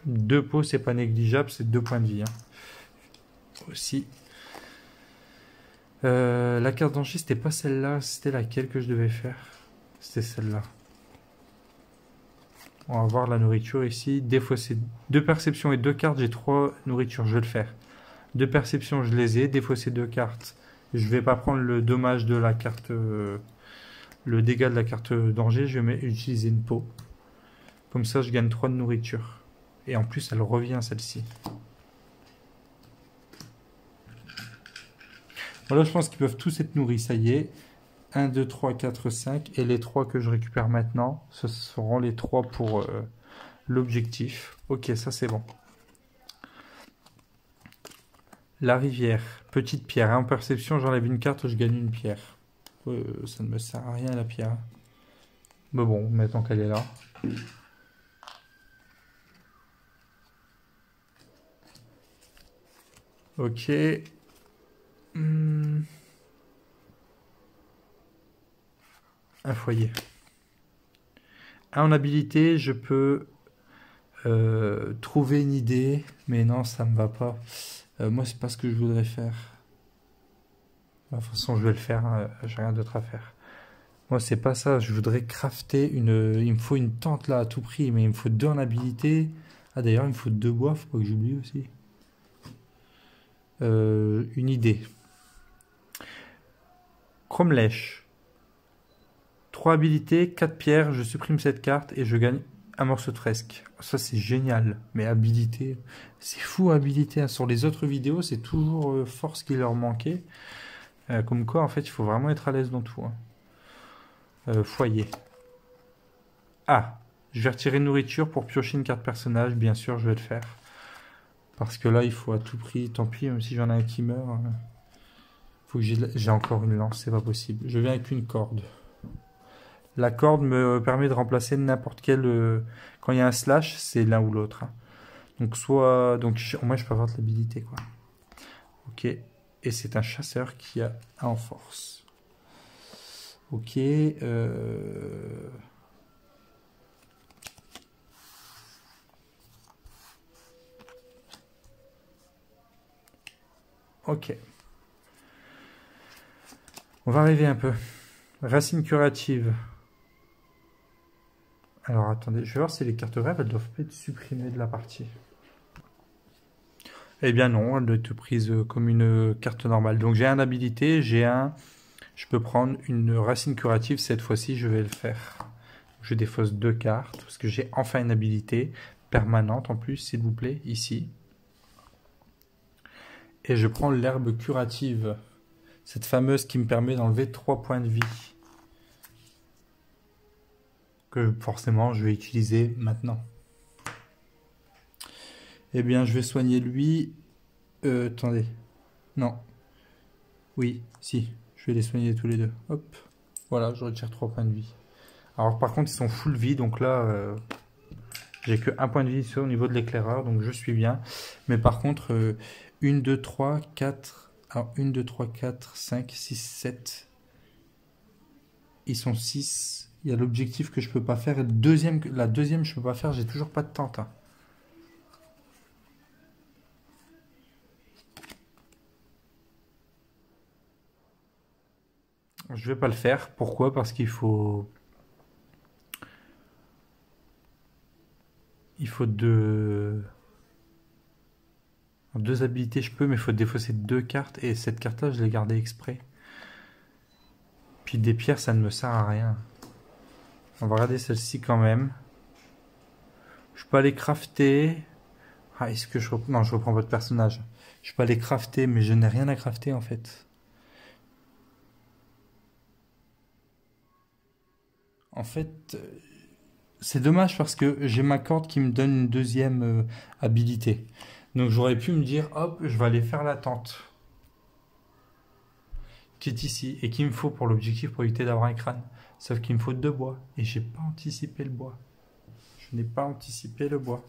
2 pots, c'est pas négligeable, c'est 2 points de vie. Hein. Aussi. La carte d'enchère, c'était pas celle-là. C'était laquelle que je devais faire? C'était celle-là. On va voir la nourriture ici. Défausser 2 perceptions et 2 cartes. J'ai 3 nourritures, je vais le faire. 2 perceptions, je les ai. Défausser 2 cartes. Je vais pas prendre le dommage de la carte, le dégât de la carte danger, je vais utiliser une peau. Comme ça, je gagne 3 de nourriture. Et en plus, elle revient celle-ci. Voilà, je pense qu'ils peuvent tous être nourris, ça y est. 1, 2, 3, 4, 5. Et les 3 que je récupère maintenant, ce seront les 3 pour l'objectif. Ok, ça c'est bon. La rivière, petite pierre. En perception, j'enlève une carte, je gagne une pierre. Ça ne me sert à rien la pierre. Mais bon, maintenant qu'elle est là. Ok. Un foyer. En habilité, je peux trouver une idée, mais non, ça me va pas. Moi, c'est pas ce que je voudrais faire. De toute façon, je vais le faire, hein, j'ai rien d'autre à faire. Moi, c'est pas ça. Je voudrais crafter une. Il me faut une tente là à tout prix, mais il me faut 2 en habilité. Ah, d'ailleurs, il me faut 2 bois, faut pas que j'oublie aussi. Une idée. Cromlech. 3 habilités, 4 pierres, je supprime cette carte et je gagne un morceau de fresque. Ça, c'est génial. Mais habilité, c'est fou habilité, hein. Sur les autres vidéos, c'est toujours force qui leur manquait. Comme quoi, en fait, il faut vraiment être à l'aise dans tout, hein. Foyer. Ah, je vais retirer nourriture pour piocher une carte personnage. Bien sûr, je vais le faire. Parce que là, il faut à tout prix, tant pis, même si j'en ai un qui meurt. Faut que j'ai encore une lance, c'est pas possible. Je viens avec une corde. La corde me permet de remplacer n'importe quel... quand il y a un slash, c'est l'un ou l'autre, hein. Donc soit... Donc au moins je peux avoir de l'habilité, quoi. Ok. Et c'est un chasseur qui a 1 en force. Ok. Ok. On va arriver un peu. Racine curative. Alors attendez, je vais voir si les cartes rêves, elles doivent pas être supprimées de la partie. Eh bien non, elles doivent être prises comme une carte normale. Donc j'ai un habilité, j'ai un... Je peux prendre une racine curative, cette fois-ci je vais le faire. Je défausse 2 cartes, parce que j'ai enfin une habilité permanente en plus, s'il vous plaît, ici. Et je prends l'herbe curative, cette fameuse qui me permet d'enlever 3 points de vie. Que forcément je vais utiliser maintenant. Eh bien, je vais soigner lui. Attendez. Non. Oui, si. Je vais les soigner tous les deux. Hop. Voilà, je retire 3 points de vie. Alors, par contre, ils sont full vie. Donc là, j'ai que 1 point de vie au niveau de l'éclaireur. Donc, je suis bien. Mais par contre, 1, 2, 3, 4. Alors, 1, 2, 3, 4, 5, 6, 7. Ils sont 6. Il y a l'objectif que je peux pas faire. Et la deuxième, je peux pas faire. J'ai toujours pas de tente, hein. Je vais pas le faire. Pourquoi? Parce qu'il faut... Il faut 2 habilités, je peux, mais il faut défausser 2 cartes. Et cette carte-là, je l'ai gardée exprès. Puis des pierres, ça ne me sert à rien. On va regarder celle-ci quand même. Je peux aller crafter. Ah, est-ce que je reprends... Non, je reprends votre personnage. Je peux aller crafter, mais je n'ai rien à crafter en fait. En fait, c'est dommage parce que j'ai ma corde qui me donne une deuxième habilité. Donc j'aurais pu me dire, hop, je vais aller faire la tente. Qui est ici. Et qu'il me faut pour l'objectif pour éviter d'avoir un crâne. Sauf qu'il me faut 2 bois. Et j'ai pas anticipé le bois. Je n'ai pas anticipé le bois.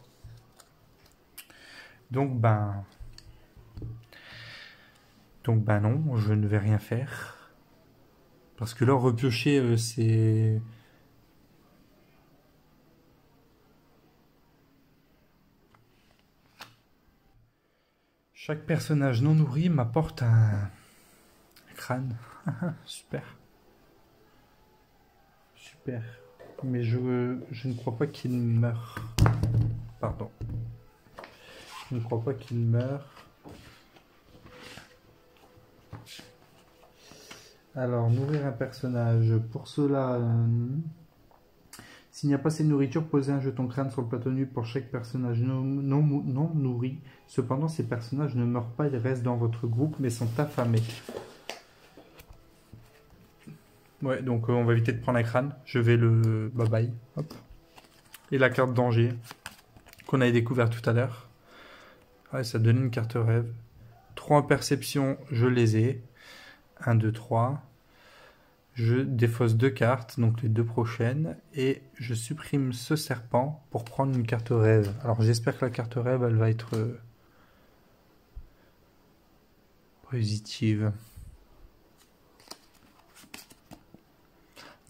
Donc ben non, je ne vais rien faire. Parce que là, repiocher, c'est... Chaque personnage non nourri m'apporte un crâne. Super. Super. Mais je ne crois pas qu'il meure. Pardon. Je ne crois pas qu'il meure. Alors, nourrir un personnage. Pour cela, s'il n'y a pas assez de nourriture, posez un jeton crâne sur le plateau nu pour chaque personnage non nourri. Cependant, ces personnages ne meurent pas, ils restent dans votre groupe, mais sont affamés. Ouais, donc on va éviter de prendre un crâne. Je vais le bye-bye. Hop. Et la carte danger qu'on avait découvert tout à l'heure. Ouais, ça donne une carte rêve. 3 en perception, je les ai. 1, 2, 3. Je défausse 2 cartes, donc les 2 prochaines. Et je supprime ce serpent pour prendre une carte rêve. Alors j'espère que la carte rêve, elle va être positive.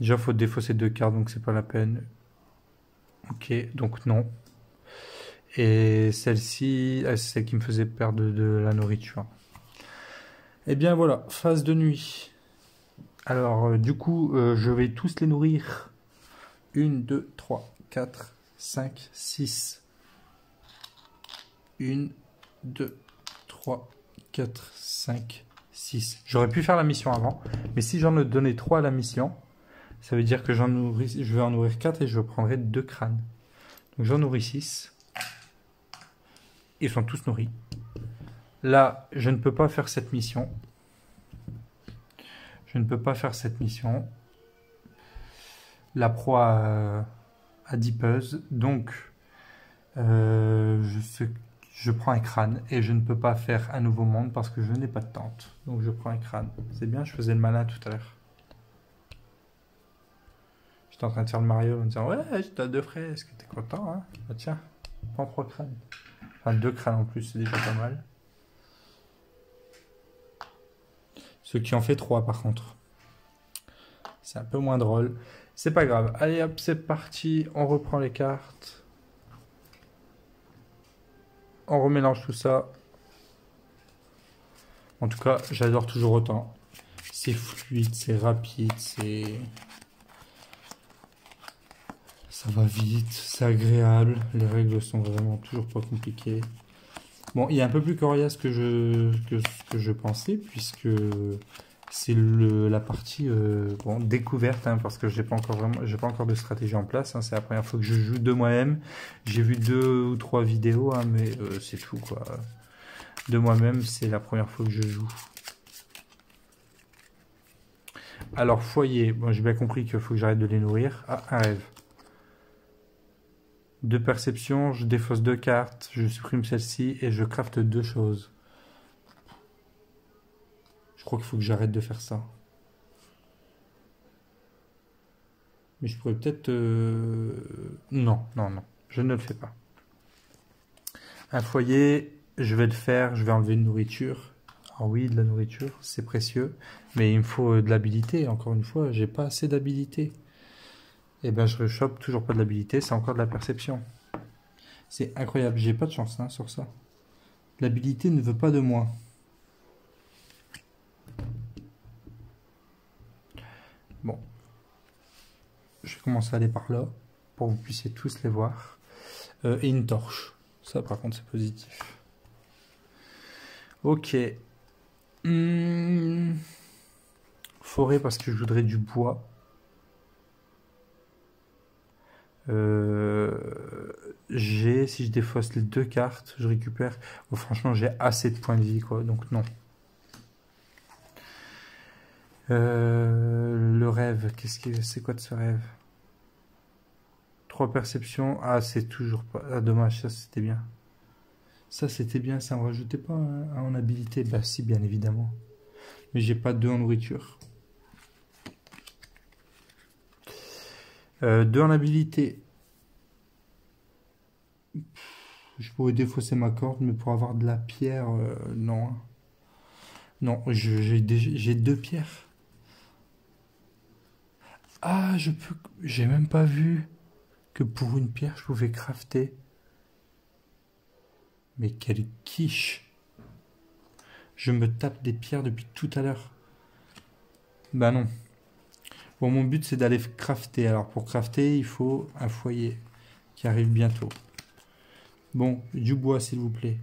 Déjà, il faut défausser 2 cartes, donc c'est pas la peine. Ok, donc non. Et celle-ci, c'est celle qui me faisait perdre de la nourriture. Et bien voilà, phase de nuit. Alors, du coup, je vais tous les nourrir. 1, 2, 3, 4, 5, 6. 1, 2, 3, 4, 5, 6. J'aurais pu faire la mission avant, mais si j'en ai donné 3 à la mission, ça veut dire que je vais en nourrir 4 et je prendrai 2 crânes. Donc j'en nourris 6. Ils sont tous nourris. Là, je ne peux pas faire cette mission. Je ne peux pas faire cette mission. La proie a 10 puzzles. Donc, je prends un crâne et je ne peux pas faire un nouveau monde parce que je n'ai pas de tente. Donc, je prends un crâne. C'est bien, je faisais le malin tout à l'heure. J'étais en train de faire le Mario en me disant « Ouais, t'as 2 fresques, t'es content, hein ?» Bah tiens, prends 3 crânes. Enfin, 2 crânes en plus, c'est déjà pas mal. Ce qui en fait 3 par contre. C'est un peu moins drôle. C'est pas grave. Allez hop, c'est parti. On reprend les cartes. On remélange tout ça. En tout cas, j'adore toujours autant. C'est fluide, c'est rapide, c'est... Ça va vite, c'est agréable. Les règles sont vraiment toujours pas compliquées. Bon, il est un peu plus coriace que je pensais, puisque c'est la partie bon, découverte, hein, parce que j'ai pas encore de stratégie en place. Hein, c'est la première fois que je joue de moi-même. J'ai vu 2 ou 3 vidéos, hein, mais c'est tout quoi. De moi-même, c'est la première fois que je joue. Alors foyer, bon, j'ai bien compris qu'il faut que j'arrête de les nourrir. Ah, un rêve. 2 perceptions, je défausse 2 cartes, je supprime celle-ci et je crafte 2 choses. Je crois qu'il faut que j'arrête de faire ça. Mais je pourrais peut-être... Non, non, non, je ne le fais pas. Un foyer, je vais le faire, je vais enlever une nourriture. Ah oui, de la nourriture, c'est précieux. Mais il me faut de l'habilité, encore une fois, j'ai pas assez d'habilité. Et bien je rechoppe toujours pas de l'habilité, c'est encore de la perception. C'est incroyable, j'ai pas de chance hein, sur ça. L'habilité ne veut pas de moi. Bon. Je vais commencer à aller par là, pour que vous puissiez tous les voir. Et une torche. Ça par contre c'est positif. Ok. Forêt parce que je voudrais du bois. Si je défausse les 2 cartes, je récupère. Oh, franchement, j'ai assez de points de vie, quoi. Donc non. Le rêve, c'est quoi de ce rêve? 3 perceptions. Ah, c'est toujours pas. Ah, dommage, ça c'était bien. Ça c'était bien, ça me rajoutait pas en habilité. Bah si, bien évidemment. Mais j'ai pas 2 en nourriture. 2 en habilité. Je pourrais défausser ma corde, mais pour avoir de la pierre, non. Non, j'ai 2 pierres. Ah, j'ai même pas vu que pour une pierre, je pouvais crafter. Mais quelle quiche! Je me tape des pierres depuis tout à l'heure. Bah non. Bon, mon but, c'est d'aller crafter. Alors, pour crafter, il faut un foyer qui arrive bientôt. Bon, du bois, s'il vous plaît.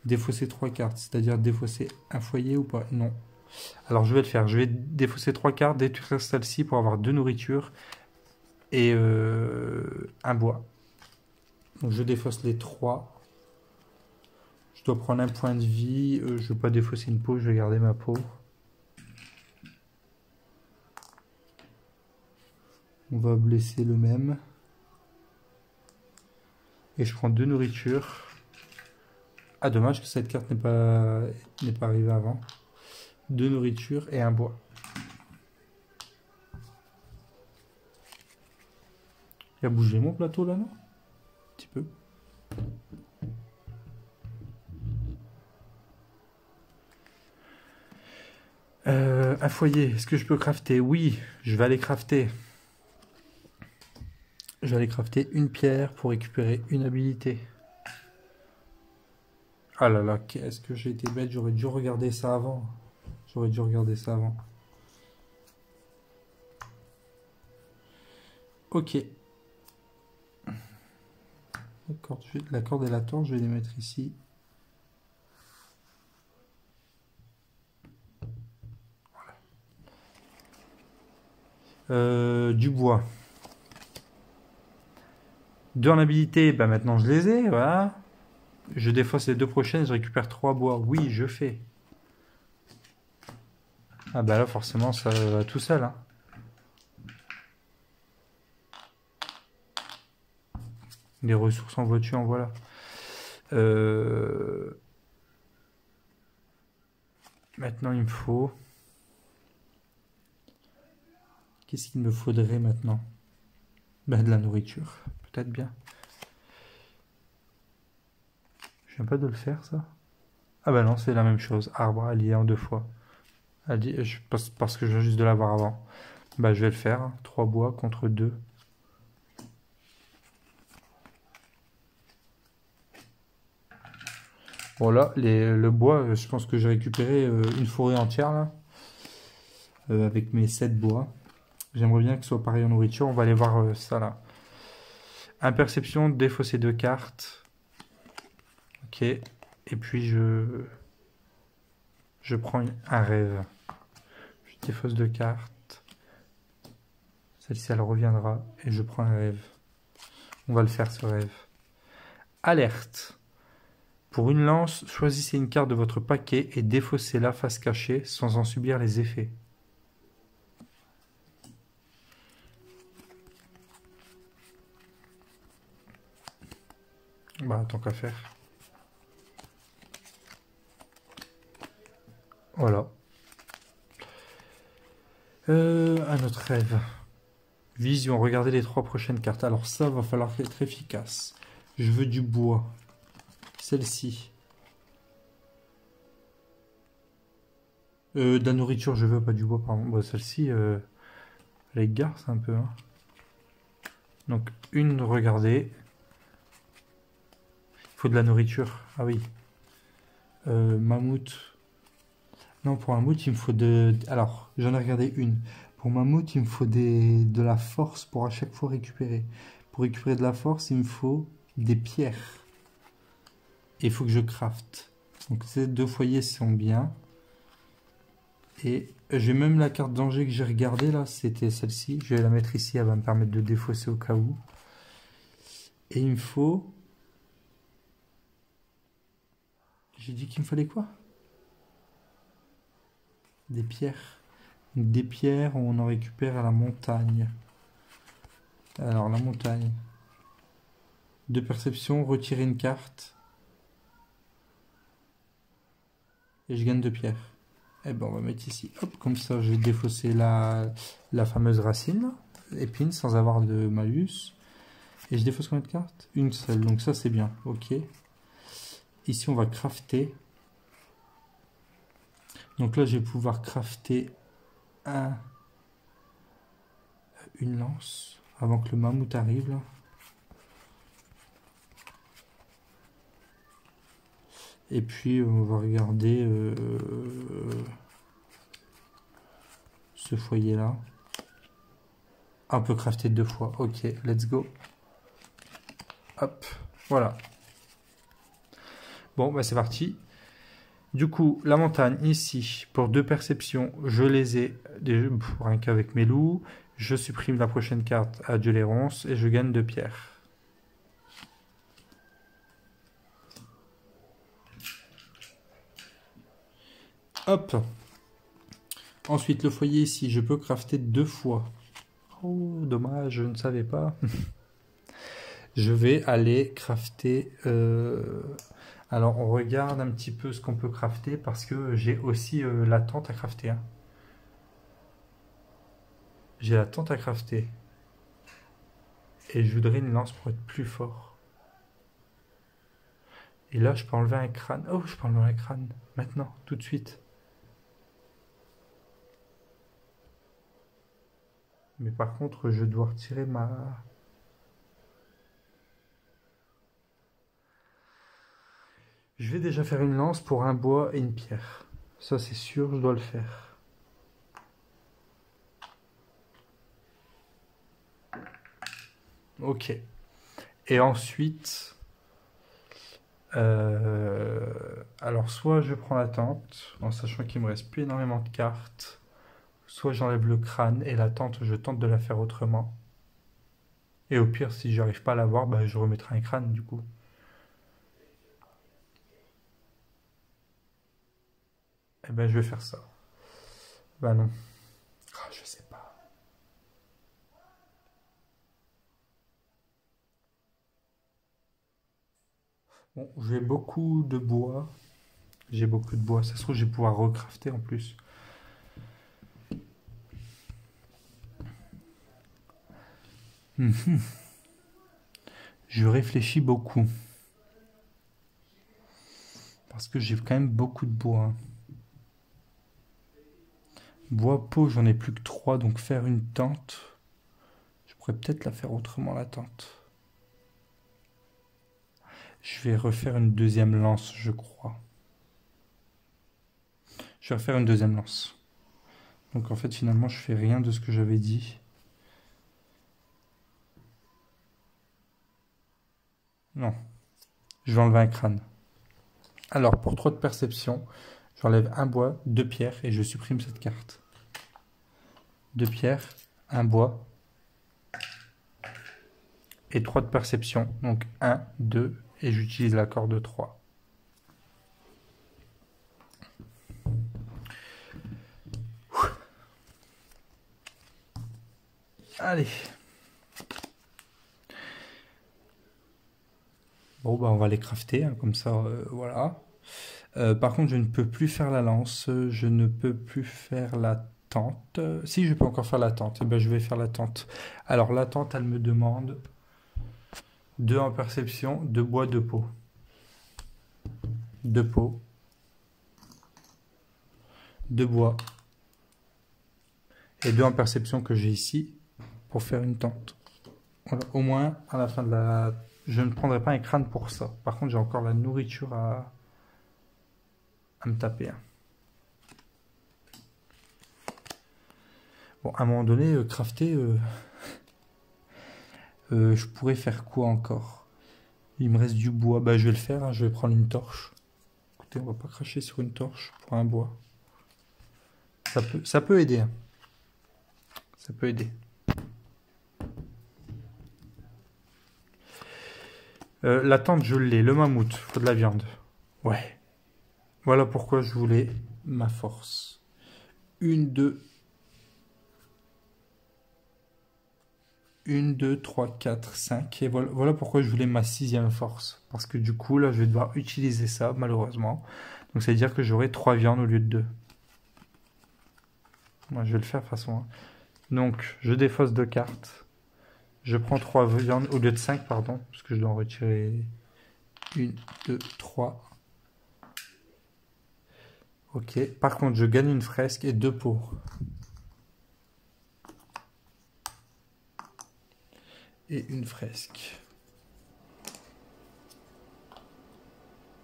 Défausser 3 cartes, c'est-à-dire défausser un foyer ou pas? Non. Alors je vais le faire. Je vais défausser 3 cartes, détruire celle-ci pour avoir 2 nourritures et un bois. Donc je défausse les 3. Je dois prendre un point de vie. Je ne vais pas défausser une peau, je vais garder ma peau. On va blesser le même. Et je prends 2 nourritures. Ah, dommage que cette carte n'est pas arrivée avant. 2 nourritures et un bois. Il a bougé mon plateau là, non? Un petit peu. Un foyer, est-ce que je peux crafter? Oui, je vais aller crafter. Je vais aller crafter une pierre pour récupérer une habilité. Ah là là, qu'est-ce que j'ai été bête, j'aurais dû regarder ça avant. J'aurais dû regarder ça avant. Ok. La corde et la torche, je vais les mettre ici. Voilà. Du bois. 2 en habilité, bah maintenant je les ai, voilà. Je défausse les 2 prochaines, je récupère 3 bois. Oui, je fais. Ah bah là forcément ça va tout seul. Hein. Les ressources en voiture, en voilà. Maintenant il me faut... Qu'est-ce qu'il me faudrait maintenant? Ben, de la nourriture, peut-être bien. Je viens pas de le faire ça. Ah bah non, c'est la même chose. Arbre allié en 2 fois. Parce que je viens juste de l'avoir avant. Bah je vais le faire. 3 bois contre 2. Bon là, le bois, je pense que j'ai récupéré une forêt entière là. Avec mes 7 bois. J'aimerais bien que ce soit pareil en nourriture. On va aller voir ça là. Imperception, défausser 2 cartes. Ok. Et puis je prends un rêve. Je défausse 2 cartes. Celle-ci elle reviendra. Et je prends un rêve. On va le faire ce rêve. Alerte. Pour une lance, choisissez une carte de votre paquet et défaussez-la face cachée sans en subir les effets. Bah, tant qu'à faire. Voilà. Un autre rêve. Vision, regardez les 3 prochaines cartes. Alors ça, va falloir être efficace. Je veux du bois. Celle-ci. De la nourriture, je veux pas du bois, pardon. Bon, celle-ci, les garces un peu. Hein. Donc, une, regardez. Il faut de la nourriture. Ah oui. Mammouth. Non, pour un mammouth, il me faut de... Alors, j'en ai regardé une. Pour mammouth, il me faut de la force pour à chaque fois récupérer. Pour récupérer de la force, il me faut des pierres. Et il faut que je crafte. Donc ces 2 foyers sont bien. Et j'ai même la carte danger que j'ai regardée là, c'était celle-ci. Je vais la mettre ici, elle va me permettre de défausser au cas où. Et il me faut... J'ai dit qu'il me fallait quoi? Des pierres. Des pierres, on en récupère à la montagne. Alors la montagne. 2 perceptions, retirer une carte. Et je gagne 2 pierres. Et ben on va mettre ici. Hop, comme ça je vais défausser la fameuse racine. Épine sans avoir de malus. Et je défausse combien de cartes? Une seule. Donc ça c'est bien. Ok. Ici on va crafter. Donc là je vais pouvoir crafter une lance. Avant que le mammouth arrive là. Et puis on va regarder ce foyer là. Ah, on peut crafter 2 fois. Ok, let's go. Hop, voilà. Bon, bah c'est parti. Du coup, la montagne ici, pour 2 perceptions, je les ai rien qu'avec mes loups. Je supprime la prochaine carte, adieu les ronces, et je gagne 2 pierres. Hop. Ensuite, le foyer ici, je peux crafter 2 fois. Oh, dommage, je ne savais pas. Je vais aller crafter... Alors, on regarde un petit peu ce qu'on peut crafter parce que j'ai aussi la tente à crafter. Hein. J'ai la tente à crafter. Et je voudrais une lance pour être plus fort. Et là, je peux enlever un crâne. Oh, je peux enlever un crâne. Maintenant, tout de suite. Mais par contre, je dois retirer ma... Je vais déjà faire une lance pour un bois et une pierre. Ça, c'est sûr, je dois le faire. Ok. Et ensuite... alors, soit je prends la tente, en sachant qu'il me reste plus énormément de cartes. Soit j'enlève le crâne et la tente, je tente de la faire autrement. Et au pire, si j'arrive pas à l'avoir, bah, je remettrai un crâne du coup. Eh ben, je vais faire ça. Bah non. Ah, je sais pas. Bon, j'ai beaucoup de bois. J'ai beaucoup de bois. Ça se trouve, je vais pouvoir recrafter en plus. Je réfléchis beaucoup. Parce que j'ai quand même beaucoup de bois. Hein. Bois, peau, j'en ai plus que 3. Donc faire une tente. Je pourrais peut-être la faire autrement, la tente. Je vais refaire une deuxième lance, je crois. Je vais refaire une deuxième lance. Donc en fait, finalement, je fais rien de ce que j'avais dit. Non. Je vais enlever un crâne. Alors, pour 3 de perception, j'enlève un bois, 2 pierres et je supprime cette carte. 2 pierres, un bois et 3 de perception. Donc 1, 2 et j'utilise la corde 3. Allez. Bon, bah on va les crafter, hein, comme ça, voilà. Par contre, je ne peux plus faire la lance, je ne peux plus faire la tente. Si, je peux encore faire la tente, et ben je vais faire la tente. Alors, la tente, elle me demande 2 en perception, 2 bois, 2 peaux. 2 peaux. 2 bois. Et 2 en perception que j'ai ici pour faire une tente. Voilà, au moins, à la fin de la... Je ne prendrai pas un crâne pour ça. Par contre, j'ai encore la nourriture à me taper. Hein. Bon, à un moment donné, crafter, je pourrais faire quoi encore? Il me reste du bois. Bah, je vais le faire. Hein. Je vais prendre une torche. Écoutez, on va pas cracher sur une torche pour un bois. Ça peut aider. Hein. Ça peut aider. La tente, je l'ai. Le mammouth, faut de la viande. Ouais. Voilà pourquoi je voulais ma force. 1, 2. 1, 2, 3, 4, 5. Et voilà pourquoi je voulais ma 6e force. Parce que du coup, là, je vais devoir utiliser ça, malheureusement. Donc, ça veut dire que j'aurai 3 viandes au lieu de 2. Moi, je vais le faire de toute façon. Hein. Donc, je défausse 2 cartes. Je prends 3 viandes au lieu de 5, pardon. Parce que je dois en retirer 1, 2, 3. Ok. Par contre, je gagne une fresque et 2 pots. Et une fresque.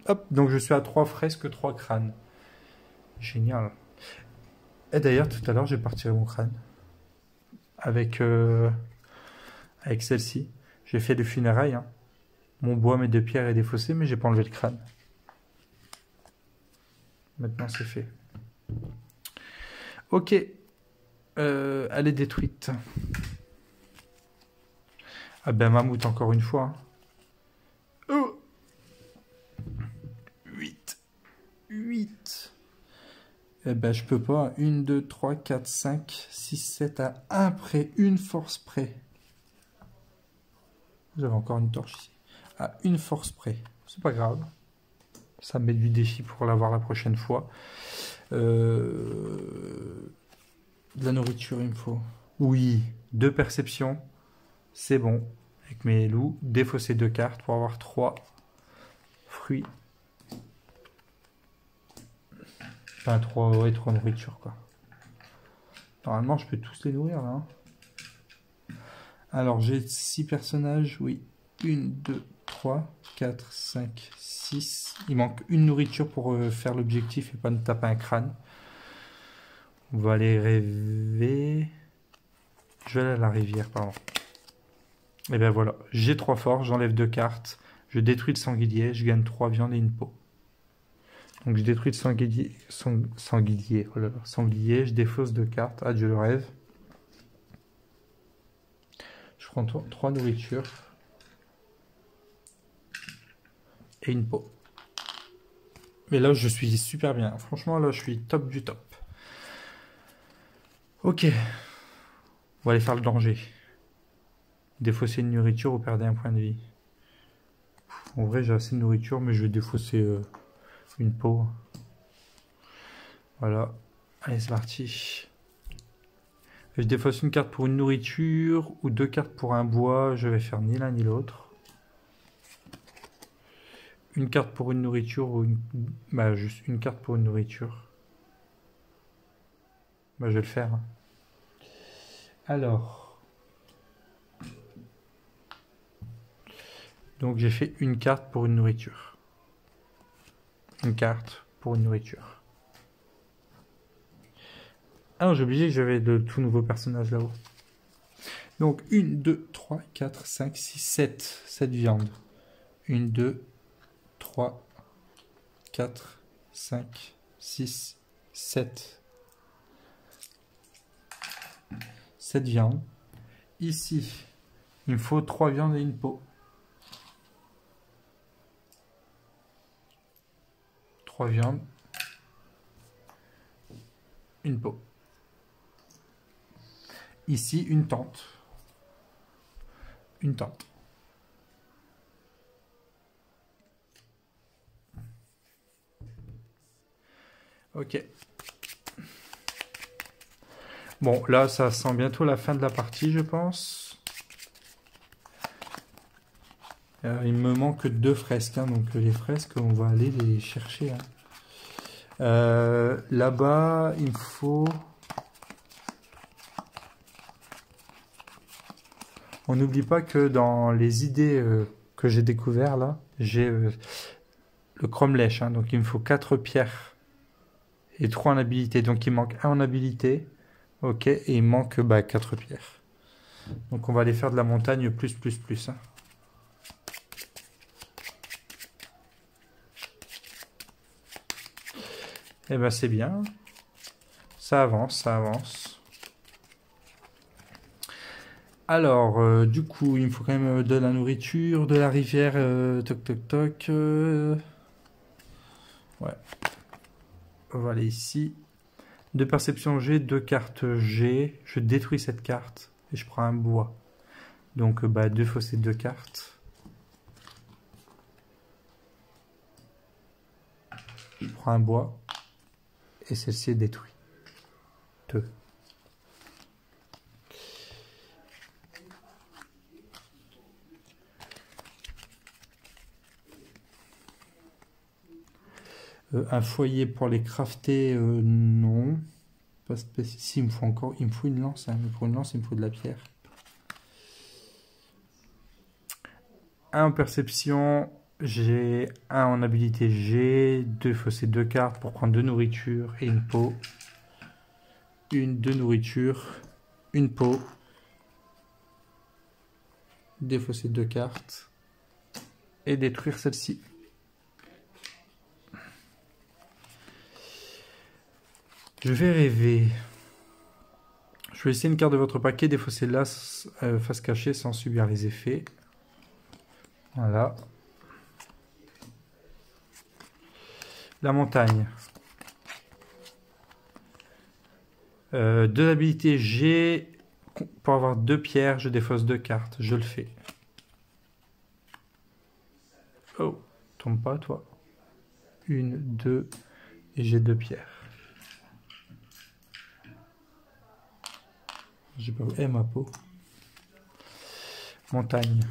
Hop, donc je suis à 3 fresques, 3 crânes. Génial. Et d'ailleurs, tout à l'heure, j'ai parti mon crâne. Avec celle-ci. J'ai fait des funérailles. Hein. Mon bois, mes 2 pierres est défaussé, mais j'ai pas enlevé le crâne. Maintenant, c'est fait. Ok. Elle est détruite. Ah ben, mammouth, encore une fois. Oh 8. 8. Eh ben, je peux pas. 1, 2, 3, 4, 5, 6, 7 à 1 près. Une force près. J'avais encore une torche ici. À une force près. C'est pas grave. Ça met du défi pour l'avoir la prochaine fois. De la nourriture, il me faut. Oui, 2 perceptions. C'est bon. Avec mes loups. Défausser 2 cartes pour avoir 3 fruits. Enfin, 3 ouais, 3 nourritures, quoi. Normalement, je peux tous les nourrir, là. Hein. Alors, j'ai 6 personnages. Oui. 1, 2, 3, 4, 5, 6. Il manque une nourriture pour faire l'objectif et pas nous taper un crâne. On va aller rêver. Je vais aller à la rivière, pardon. Et ben voilà. J'ai 3 forces, j'enlève 2 cartes. Je détruis le sanglier, je gagne 3 viandes et une peau. Donc je détruis le sanglier, oh là là, sanglier, je défausse 2 cartes. Adieu le rêve. Je prends 3 nourritures. Et une peau. Mais là, je suis super bien. Franchement, là, je suis top du top. Ok. On va aller faire le danger. Défausser une nourriture ou perdre un point de vie. En vrai, j'ai assez de nourriture, mais je vais défausser une peau. Voilà. Allez, c'est parti. Je défausse une carte pour une nourriture ou 2 cartes pour un bois. Je vais faire ni l'un ni l'autre. Une carte pour une nourriture ou une... Bah, juste une carte pour une nourriture. Bah, je vais le faire. Alors. Donc, j'ai fait une carte pour une nourriture. Une carte pour une nourriture. Ah non, j'ai oublié que j'avais de tout nouveau personnage là-haut. Donc, 1, 2, 3, 4, 5, 6, 7. 7 viandes. 1, 2, 3, 4, 5, 6, 7. 7 viandes. Ici, il me faut 3 viandes et une peau. 3 viandes. Une peau. Ici, une tente. Une tente. Ok. Bon, là, ça sent bientôt la fin de la partie, je pense. Il me manque 2 fresques, hein, donc les fresques, on va aller les chercher. Hein. Là-bas, il me faut... On n'oublie pas que dans les idées que j'ai découvert là, j'ai le chrome-lèche, hein, donc il me faut 4 pierres et 3 en habilité. Donc il manque 1 en habilité, ok, et il manque 4 pierres. Donc on va aller faire de la montagne plus. Hein. Et ben c'est bien, ça avance, ça avance. Alors, du coup, il me faut quand même de la nourriture, de la rivière, toc. Ouais. On va aller ici. De perception G, 2 cartes G. Je détruis cette carte et je prends un bois. Donc, défausser 2 cartes. Je prends un bois et celle-ci est détruite. 2. Un foyer pour les crafter, non. Pas spécial. Si, il me faut une lance. Hein. Mais pour une lance, il me faut de la pierre. 1 en perception, j'ai 1 en habilité G, 2 fausser 2 cartes pour prendre 2 nourritures et une peau. 2 nourritures, une peau. Défausser 2 cartes et détruire celle-ci. Je vais rêver. Choisissez une carte de votre paquet, défaussez-la face cachée sans subir les effets. Voilà. La montagne. 2 habilités G. Pour avoir 2 pierres, je défausse 2 cartes. Je le fais. Oh, tombe pas toi. 1, 2, et j'ai 2 pierres. J'ai pas vu ma peau. Montagne.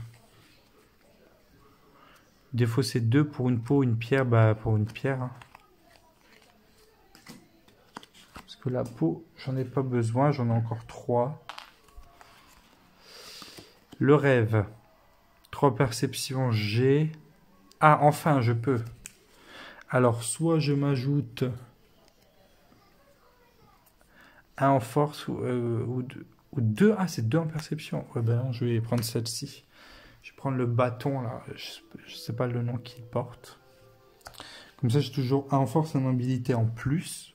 Défausser 2 pour une peau, une pierre, bah pour une pierre. Hein. Parce que la peau, j'en ai pas besoin, j'en ai encore 3. Le rêve. 3 perceptions G. Ah, enfin, je peux. Alors, soit je m'ajoute un en force ou 2. Ah, c'est 2 en perception. Ouais, ben non, je vais prendre celle-ci. Je vais prendre le bâton, là. Je sais pas le nom qu'il porte. Comme ça, j'ai toujours un en force et une habilité en plus.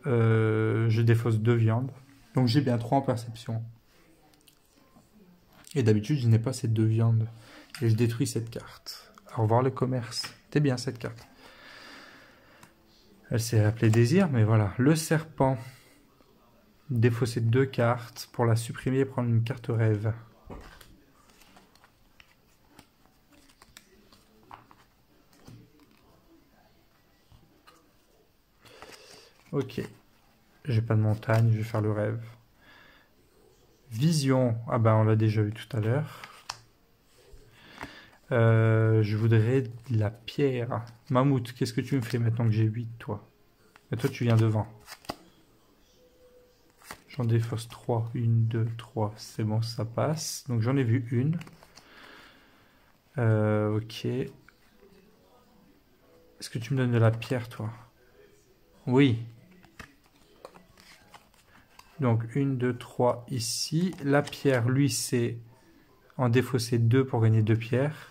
Je défausse 2 viandes. Donc, j'ai bien 3 en perception. Et d'habitude, je n'ai pas ces 2 viandes. Et je détruis cette carte. Au revoir le commerce. C'était bien cette carte. Elle s'est appelée désir, mais voilà. Le serpent. Défausser 2 cartes. Pour la supprimer et prendre une carte rêve. Ok. J'ai pas de montagne, je vais faire le rêve. Vision. Ah ben on l'a déjà vu tout à l'heure. Je voudrais de la pierre. Mammouth, qu'est-ce que tu me fais maintenant que j'ai 8, toi? Et toi, tu viens devant. J'en défausse 3. 1, 2, 3. C'est bon, ça passe. Donc j'en ai vu une. Ok. Est-ce que tu me donnes de la pierre, toi? Oui. Donc 1, 2, 3 ici. La pierre, lui, c'est en défausser 2 pour gagner 2 pierres.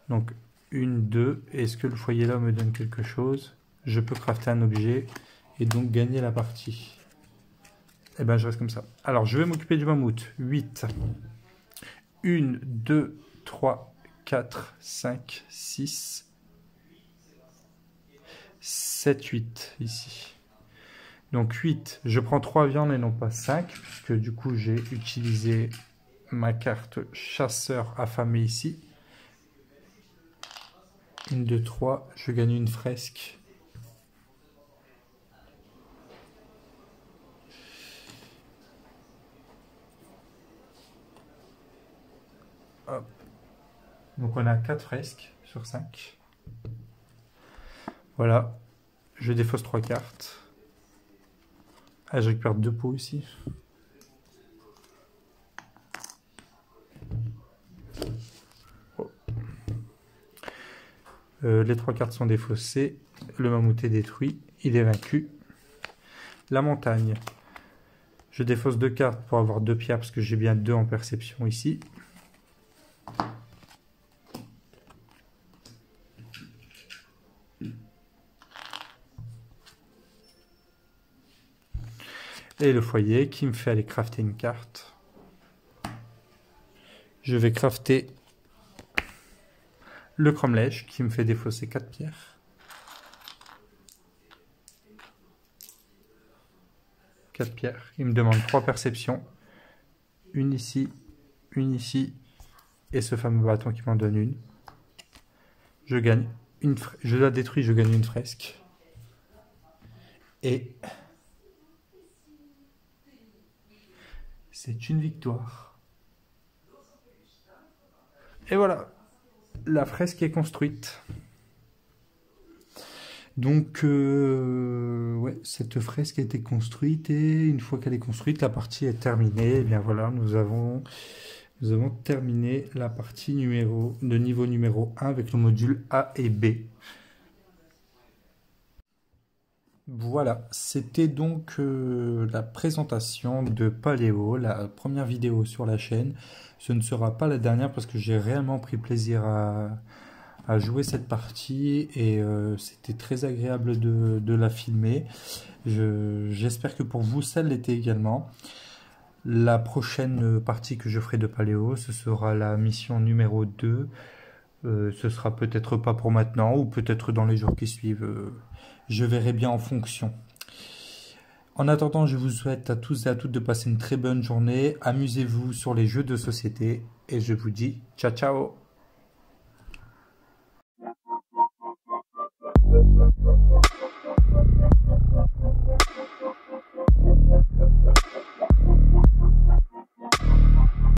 Donc 1, 2. Est-ce que le foyer là me donne quelque chose? Je peux crafter un objet et donc gagner la partie. Et ben je reste comme ça. Alors je vais m'occuper du mammouth. 8. 1, 2, 3, 4, 5, 6, 7, 8 ici. Donc 8, je prends 3 viandes et non pas 5, puisque du coup j'ai utilisé ma carte chasseur affamé ici. 1, 2, 3, je gagne une fresque. Hop. Donc on a 4 fresques sur 5. Voilà, je défausse 3 cartes. Ah, je récupère 2 pots ici. Oh. Les 3 cartes sont défaussées. Le mammouth est détruit. Il est vaincu. La montagne. Je défausse 2 cartes pour avoir 2 pierres parce que j'ai bien 2 en perception ici. Et le foyer qui me fait aller crafter une carte. Je vais crafter le cromlech qui me fait défausser 4 pierres. 4 pierres. Il me demande 3 perceptions. Une ici et ce fameux bâton qui m'en donne une. Je gagne une je la détruis, je gagne une fresque. Et c'est une victoire. Et voilà, la fresque est construite. Donc, ouais, cette fresque a été construite et une fois qu'elle est construite, la partie est terminée. Et bien voilà, nous avons terminé la partie de niveau numéro 1 avec le module A et B. Voilà, c'était donc la présentation de Paléo, la première vidéo sur la chaîne. Ce ne sera pas la dernière parce que j'ai réellement pris plaisir à jouer cette partie et c'était très agréable de la filmer. J'espère que pour vous, ça l'était également. La prochaine partie que je ferai de Paléo, ce sera la mission numéro 2. Ce sera peut-être pas pour maintenant ou peut-être dans les jours qui suivent. Je verrai bien en fonction. En attendant, je vous souhaite à tous et à toutes de passer une très bonne journée. Amusez-vous sur les jeux de société et je vous dis ciao ciao.